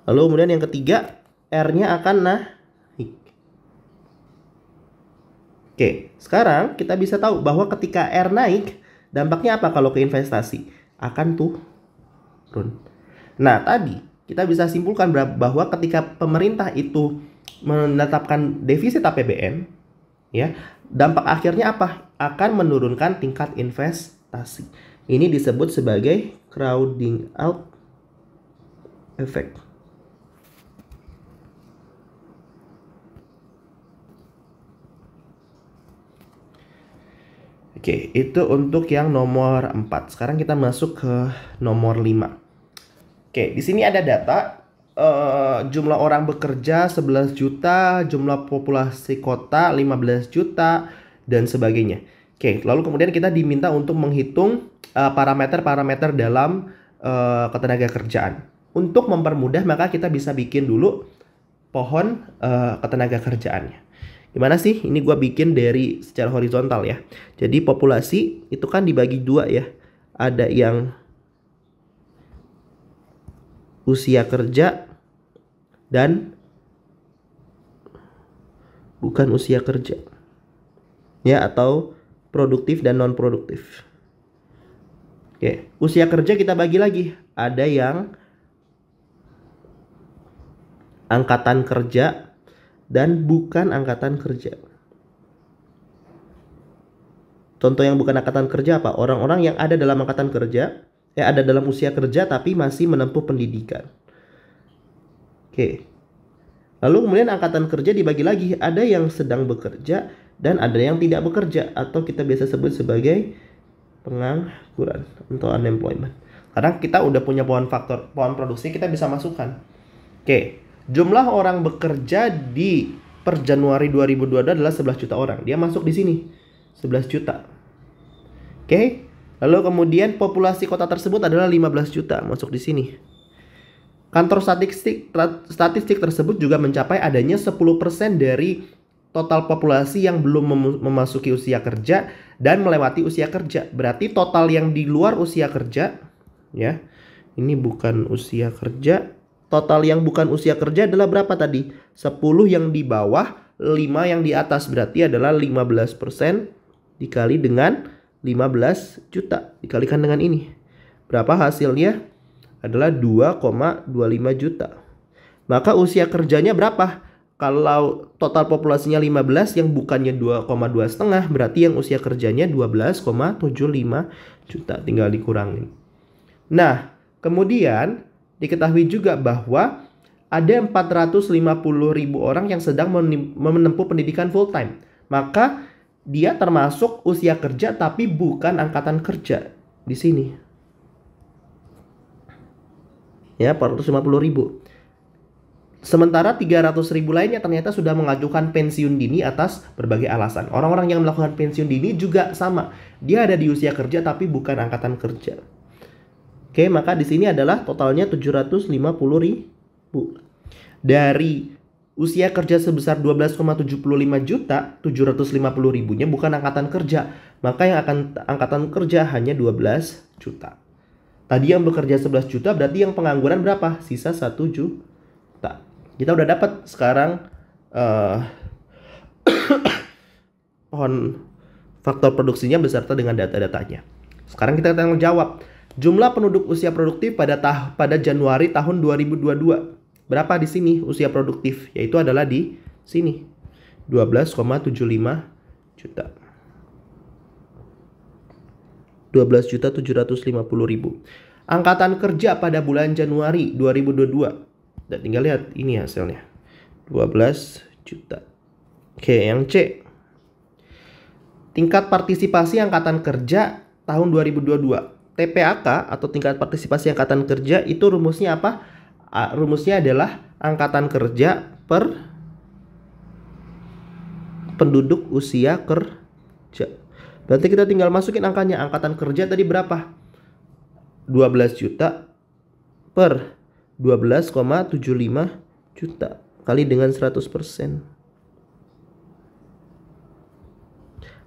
Lalu kemudian yang ketiga R-nya akan naik. Oke, sekarang kita bisa tahu bahwa ketika R naik, dampaknya apa kalau ke investasi? Akan turun. Nah, tadi kita bisa simpulkan bahwa ketika pemerintah itu menetapkan defisit APBN, ya, dampak akhirnya apa? Akan menurunkan tingkat investasi. Ini disebut sebagai crowding out effect. Oke, itu untuk yang nomor 4. Sekarang kita masuk ke nomor 5. Oke, di sini ada data jumlah orang bekerja 11 juta, jumlah populasi kota 15 juta, dan sebagainya. Oke, lalu kemudian kita diminta untuk menghitung parameter-parameter dalam ketenagakerjaan. Untuk mempermudah, maka kita bisa bikin dulu pohon ketenaga kerjaannya. Gimana sih? Ini gue bikin dari secara horizontal ya. Jadi populasi itu kan dibagi dua ya. Ada yang usia kerja dan bukan usia kerja. Ya, atau produktif dan non produktif. Oke, usia kerja kita bagi lagi. Ada yang angkatan kerja dan bukan angkatan kerja. Contoh yang bukan angkatan kerja apa? Orang-orang yang ada dalam angkatan kerja, ada dalam usia kerja tapi masih menempuh pendidikan. Oke. Lalu kemudian angkatan kerja dibagi lagi, ada yang sedang bekerja dan ada yang tidak bekerja atau kita biasa sebut sebagai pengangguran atau unemployment. Karena kita udah punya pohon produksi, kita bisa masukkan. Oke. Jumlah orang bekerja di per Januari 2022 adalah 11 juta orang. Dia masuk di sini. 11 juta. Oke. Lalu kemudian populasi kota tersebut adalah 15 juta. Masuk di sini. Kantor statistik tersebut juga mencapai adanya 10% dari total populasi yang belum memasuki usia kerja dan melewati usia kerja. Berarti total yang di luar usia kerja, ya. Ini bukan usia kerja. Total yang bukan usia kerja adalah berapa tadi? 10 yang di bawah, 5 yang di atas. Berarti adalah 15% dikali dengan 15 juta. Dikalikan dengan ini. Berapa hasilnya? Adalah 2,25 juta. Maka usia kerjanya berapa? Kalau total populasinya 15 yang bukannya 2,2,5, berarti yang usia kerjanya 12,75 juta. Tinggal dikurangin. Nah, kemudian diketahui juga bahwa ada 450.000 orang yang sedang menempuh pendidikan full time. Maka dia termasuk usia kerja tapi bukan angkatan kerja di sini. Ya, 450.000. Sementara 300.000 lainnya ternyata sudah mengajukan pensiun dini atas berbagai alasan. Orang-orang yang melakukan pensiun dini juga sama. Dia ada di usia kerja tapi bukan angkatan kerja. Oke, maka di sini adalah totalnya 750.000. Dari usia kerja sebesar 12,75 juta, 750.000-nya bukan angkatan kerja. Maka yang angkatan kerja hanya 12 juta. Tadi yang bekerja 11 juta, berarti yang pengangguran berapa? Sisa 1 juta. Kita udah dapat sekarang pohon faktor produksinya beserta dengan data-datanya. Sekarang kita akan jawab. Jumlah penduduk usia produktif pada Januari tahun 2022. Berapa di sini usia produktif? Yaitu adalah di sini. 12,75 juta. 12.750.000. Angkatan kerja pada bulan Januari 2022. Dan tinggal lihat ini hasilnya. 12 juta. Oke, yang C. tingkat partisipasi angkatan kerja tahun 2022. TPAK atau tingkat partisipasi angkatan kerja itu rumusnya apa? Rumusnya adalah angkatan kerja per penduduk usia kerja. Berarti kita tinggal masukin angkanya. Angkatan kerja tadi berapa? 12 juta per 12,75 juta kali dengan 100%.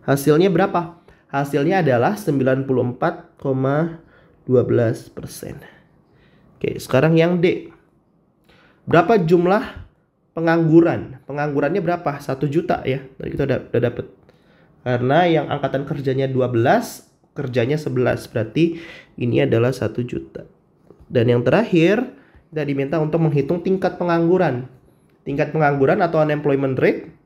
Hasilnya berapa? Hasilnya adalah 94,12%. Oke, sekarang yang D. Berapa jumlah pengangguran? Penganggurannya berapa? 1 juta ya. Tadi kita udah dapet. Karena yang angkatan kerjanya 12, kerjanya 11. Berarti ini adalah 1 juta. Dan yang terakhir, kita diminta untuk menghitung tingkat pengangguran. Tingkat pengangguran atau unemployment rate.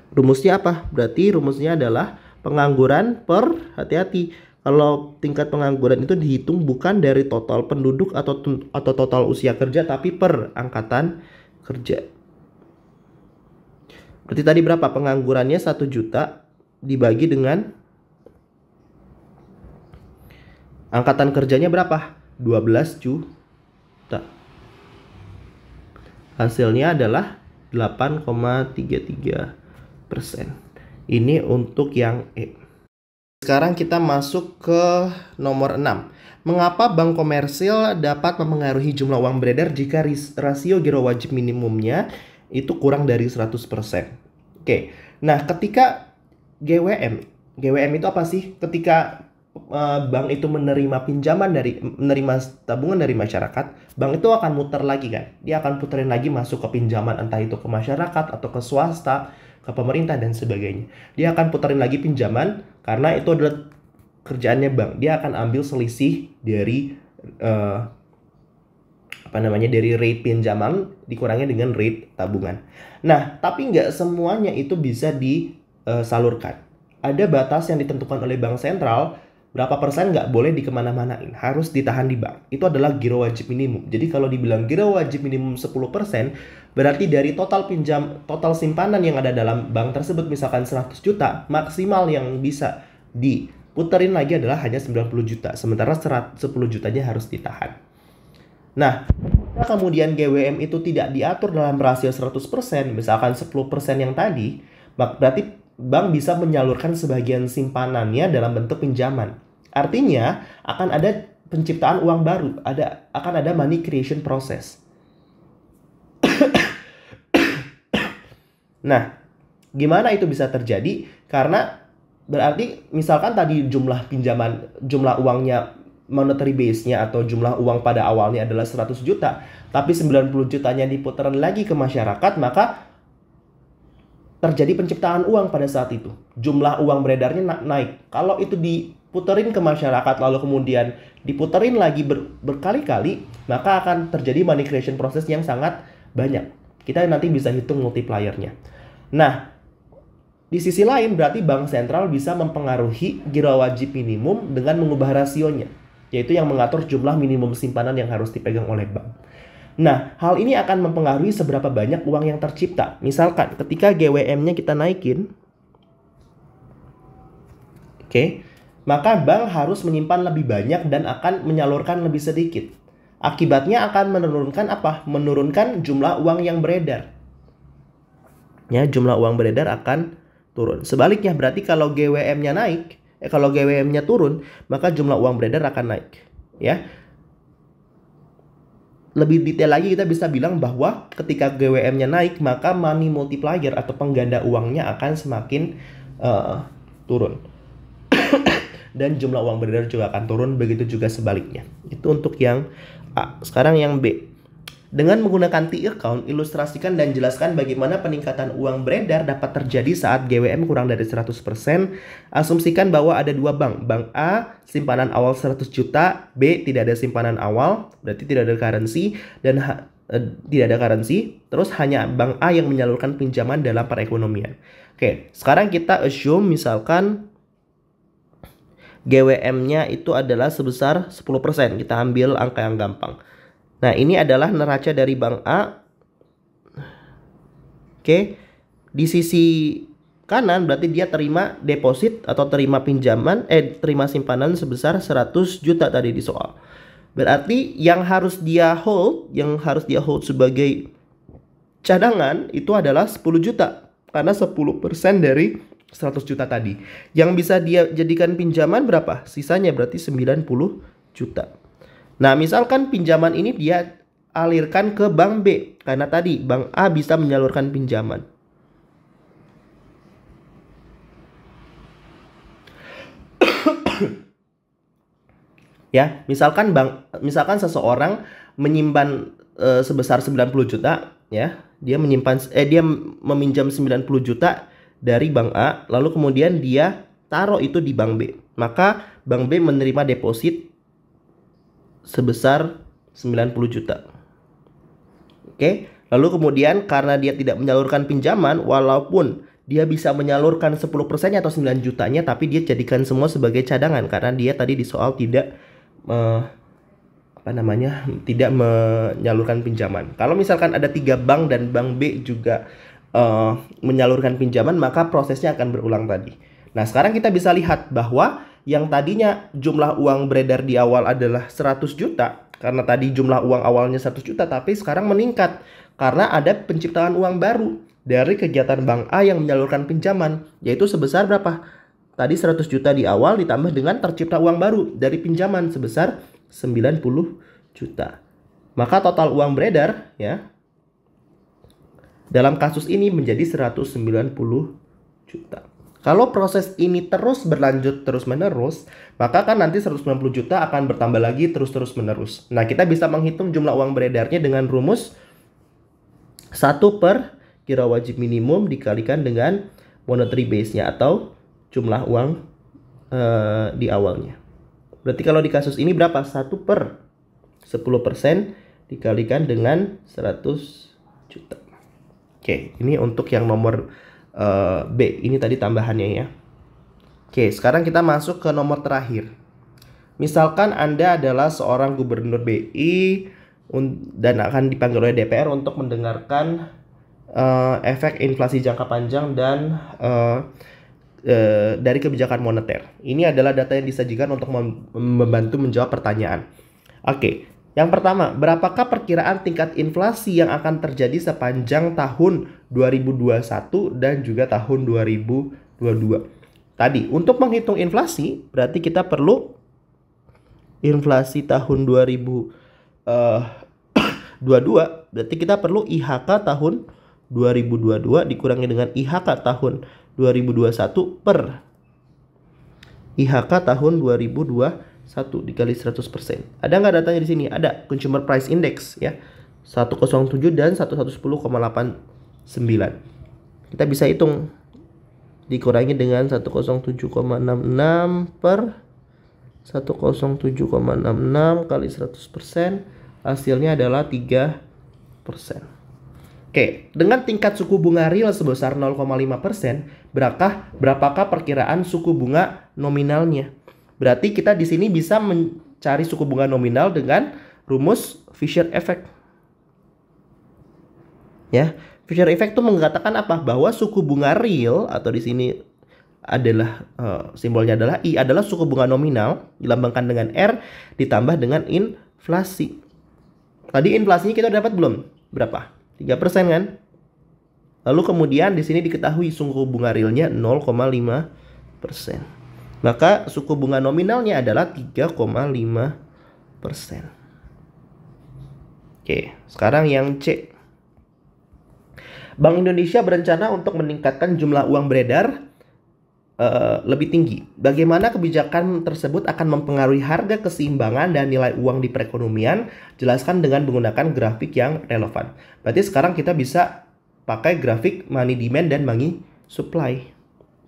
Rumusnya apa? Berarti rumusnya adalah pengangguran per, hati-hati, kalau tingkat pengangguran itu dihitung bukan dari total penduduk atau total usia kerja, tapi per angkatan kerja. Berarti tadi berapa? Penganggurannya 1 juta dibagi dengan angkatan kerjanya berapa? 12 juta. Hasilnya adalah 8,33%. Ini untuk yang E. Sekarang kita masuk ke nomor 6. Mengapa bank komersil dapat mempengaruhi jumlah uang beredar jika rasio giro wajib minimumnya itu kurang dari 100%? Oke. Nah, ketika GWM itu apa sih? Ketika bank itu menerima tabungan dari masyarakat, bank itu akan muter lagi kan? Dia akan puterin lagi masuk ke pinjaman, entah itu ke masyarakat atau ke swasta, ke pemerintah dan sebagainya. Dia akan puterin lagi pinjaman karena itu adalah kerjaannya bank. Dia akan ambil selisih dari dari rate pinjaman dikurangi dengan rate tabungan. Nah, tapi nggak semuanya itu bisa disalurkan. Ada batas yang ditentukan oleh bank sentral, berapa persen nggak boleh dikemana-manain, harus ditahan di bank. Itu adalah giro wajib minimum. Jadi kalau dibilang giro wajib minimum 10%, berarti dari total simpanan yang ada dalam bank tersebut, misalkan 100 juta, maksimal yang bisa diputerin lagi adalah hanya 90 juta. Sementara 10 jutanya harus ditahan. Nah, kemudian GWM itu tidak diatur dalam rasio 100%, misalkan 10% yang tadi, berarti bank bisa menyalurkan sebagian simpanannya dalam bentuk pinjaman. Artinya akan ada penciptaan uang baru, akan ada money creation process. Nah, gimana itu bisa terjadi? Karena berarti misalkan tadi jumlah uangnya, monetary base-nya atau jumlah uang pada awalnya adalah 100 juta, tapi 90 jutanya diputar lagi ke masyarakat, maka terjadi penciptaan uang pada saat itu. Jumlah uang beredarnya naik. Kalau itu diputerin ke masyarakat lalu kemudian diputerin lagi berkali-kali, maka akan terjadi money creation process yang sangat banyak. Kita nanti bisa hitung multiplier-nya. Nah, di sisi lain berarti bank sentral bisa mempengaruhi giro wajib minimum dengan mengubah rasionya, yaitu yang mengatur jumlah minimum simpanan yang harus dipegang oleh bank. Nah, hal ini akan mempengaruhi seberapa banyak uang yang tercipta. Misalkan ketika GWM-nya kita naikin, maka bank harus menyimpan lebih banyak dan akan menyalurkan lebih sedikit. Akibatnya akan menurunkan apa? Menurunkan jumlah uang yang beredar. Ya, jumlah uang beredar akan turun. Sebaliknya berarti kalau GWM-nya turun, maka jumlah uang beredar akan naik. Ya. Lebih detail lagi kita bisa bilang bahwa ketika GWM-nya naik, maka money multiplier atau pengganda uangnya akan semakin turun. Dan jumlah uang beredar juga akan turun, begitu juga sebaliknya. Itu untuk yang A. Sekarang yang B. Dengan menggunakan T-account, ilustrasikan dan jelaskan bagaimana peningkatan uang beredar dapat terjadi saat GWM kurang dari 100%. Asumsikan bahwa ada dua bank. Bank A, simpanan awal 100 juta. B, tidak ada simpanan awal, berarti tidak ada currency. Dan tidak ada currency. Terus hanya bank A yang menyalurkan pinjaman dalam perekonomian. Oke, sekarang kita assume misalkan GWM-nya itu adalah sebesar 10%. Kita ambil angka yang gampang. Nah, ini adalah neraca dari Bank A. Di sisi kanan berarti dia terima deposit atau terima pinjaman, terima simpanan sebesar 100 juta tadi di soal. Berarti yang harus dia hold sebagai cadangan itu adalah 10 juta. Karena 10% dari 100 juta tadi. Yang bisa dia jadikan pinjaman berapa? Sisanya berarti 90 juta. Nah, misalkan pinjaman ini dia alirkan ke bank B. Karena tadi bank A bisa menyalurkan pinjaman. Ya, misalkan seseorang menyimpan sebesar 90 juta, ya. Dia meminjam 90 juta dari bank A, lalu kemudian dia taruh itu di bank B. Maka bank B menerima deposit sebesar 90 juta. Oke, lalu kemudian karena dia tidak menyalurkan pinjaman, walaupun dia bisa menyalurkan 10% atau 9 jutanya, tapi dia jadikan semua sebagai cadangan karena dia tadi di soal tidak tidak menyalurkan pinjaman. Kalau misalkan ada 3 bank dan bank B juga menyalurkan pinjaman, maka prosesnya akan berulang tadi. Nah, sekarang kita bisa lihat bahwa yang tadinya jumlah uang beredar di awal adalah 100 juta, karena tadi jumlah uang awalnya 100 juta, tapi sekarang meningkat karena ada penciptaan uang baru dari kegiatan bank A yang menyalurkan pinjaman, yaitu sebesar berapa? Tadi 100 juta di awal ditambah dengan tercipta uang baru dari pinjaman sebesar 90 juta. Maka total uang beredar, ya, dalam kasus ini menjadi 190 juta. Kalau proses ini terus berlanjut terus-menerus, maka kan nanti 190 juta akan bertambah lagi terus-menerus. Nah, kita bisa menghitung jumlah uang beredarnya dengan rumus 1 per kira wajib minimum dikalikan dengan monetary base-nya atau jumlah uang di awalnya. Berarti kalau di kasus ini berapa? 1 per 10% dikalikan dengan 100 juta. Oke, ini untuk yang nomor B. Ini tadi tambahannya ya. Oke, sekarang kita masuk ke nomor terakhir. Misalkan Anda adalah seorang gubernur BI dan akan dipanggil oleh DPR untuk mendengarkan efek inflasi jangka panjang dan dari kebijakan moneter. Ini adalah data yang disajikan untuk membantu menjawab pertanyaan. Oke, yang pertama, berapakah perkiraan tingkat inflasi yang akan terjadi sepanjang tahun 2021 dan juga tahun 2022? Tadi, untuk menghitung inflasi, berarti kita perlu inflasi tahun 2022, berarti kita perlu IHK tahun 2022 dikurangi dengan IHK tahun 2021 per IHK tahun 2021 dikali 100%. Ada nggak datanya di sini? Ada. Consumer Price Index ya. 107 dan 110,89. Kita bisa hitung. Dikurangi dengan 107,66 per 107,66 kali 100%. Hasilnya adalah 3%. Oke, dengan tingkat suku bunga real sebesar 0,5%, berapakah perkiraan suku bunga nominalnya? Berarti kita di sini bisa mencari suku bunga nominal dengan rumus Fisher Effect. Ya, Fisher Effect itu mengatakan apa? Bahwa suku bunga real atau di sini adalah simbolnya adalah I adalah suku bunga nominal dilambangkan dengan R ditambah dengan inflasi. Tadi inflasinya kita dapat belum? Berapa? 3% kan? Lalu kemudian di sini diketahui suku bunga realnya 0,5%. Maka suku bunga nominalnya adalah 3,5%. Oke, sekarang yang C. Bank Indonesia berencana untuk meningkatkan jumlah uang beredar lebih tinggi. Bagaimana kebijakan tersebut akan mempengaruhi harga keseimbangan dan nilai uang di perekonomian? Jelaskan dengan menggunakan grafik yang relevan. Berarti sekarang kita bisa pakai grafik money demand dan money supply.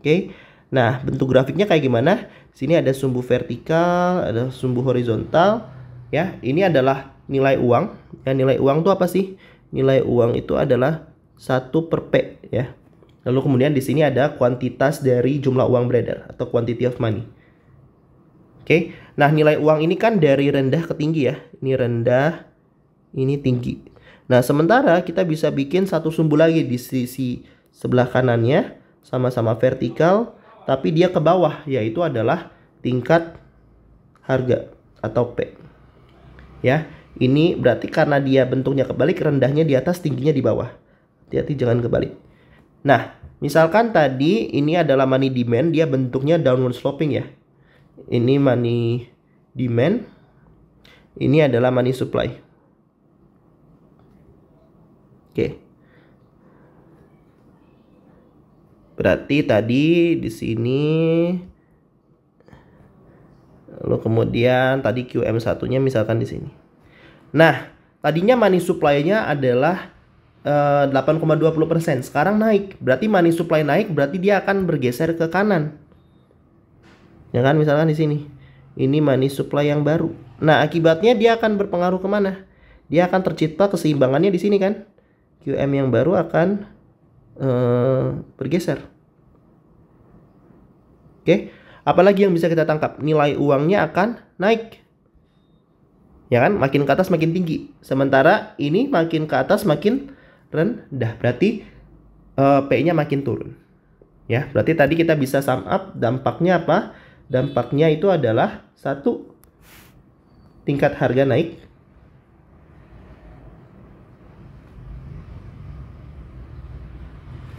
Oke. Nah, bentuk grafiknya kayak gimana? Di sini ada sumbu vertikal, ada sumbu horizontal. Ya, ini adalah nilai uang. Ya, nilai uang itu apa sih? Nilai uang itu adalah 1 per P ya. Lalu kemudian di sini ada kuantitas dari jumlah uang beredar atau quantity of money. Oke. Nah, nilai uang ini kan dari rendah ke tinggi ya. Ini rendah, ini tinggi. Nah, sementara kita bisa bikin satu sumbu lagi di sisi sebelah kanannya sama-sama vertikal, tapi dia ke bawah, yaitu adalah tingkat harga atau P. Ya, ini berarti karena dia bentuknya kebalik, rendahnya di atas, tingginya di bawah. Hati-hati jangan kebalik. Nah, misalkan tadi ini adalah money demand, dia bentuknya downward sloping ya. Ini money demand, ini adalah money supply. Oke. Berarti tadi di sini, lalu kemudian tadi QM1-nya misalkan di sini. Nah, tadinya money supply-nya adalah 8,20%, sekarang naik. Berarti money supply naik, berarti dia akan bergeser ke kanan. Ya kan, misalkan di sini. Ini money supply yang baru. Nah, akibatnya dia akan berpengaruh kemana? Dia akan tercipta keseimbangannya di sini kan. QM yang baru akan bergeser. Oke, apalagi yang bisa kita tangkap? Nilai uangnya akan naik. Ya kan, makin ke atas makin tinggi. Sementara ini makin ke atas makin rendah. Berarti P-nya makin turun. Ya, berarti tadi kita bisa sum up dampaknya apa? Dampaknya itu adalah satu, tingkat harga naik.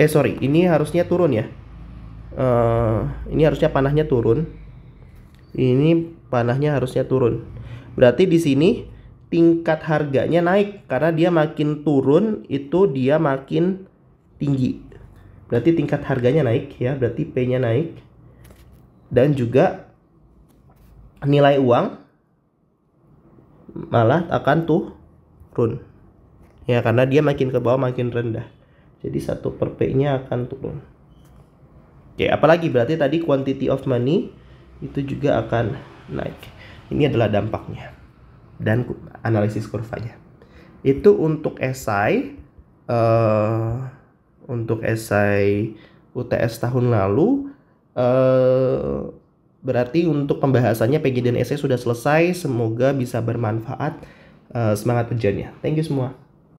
Sorry, ini harusnya turun ya. Ini harusnya panahnya turun. Ini panahnya harusnya turun. Berarti di sini tingkat harganya naik karena dia makin turun itu dia makin tinggi. Berarti tingkat harganya naik ya, berarti P-nya naik. Dan juga nilai uang malah akan turun. Ya, karena dia makin ke bawah makin rendah. Jadi 1/P-nya akan turun. Oke, apalagi berarti tadi quantity of money itu juga akan naik. Ini adalah dampaknya dan analisis kurvanya. Itu untuk esai UTS tahun lalu. Berarti untuk pembahasannya PG dan esai sudah selesai. Semoga bisa bermanfaat. Semangat ujiannya. Thank you semua.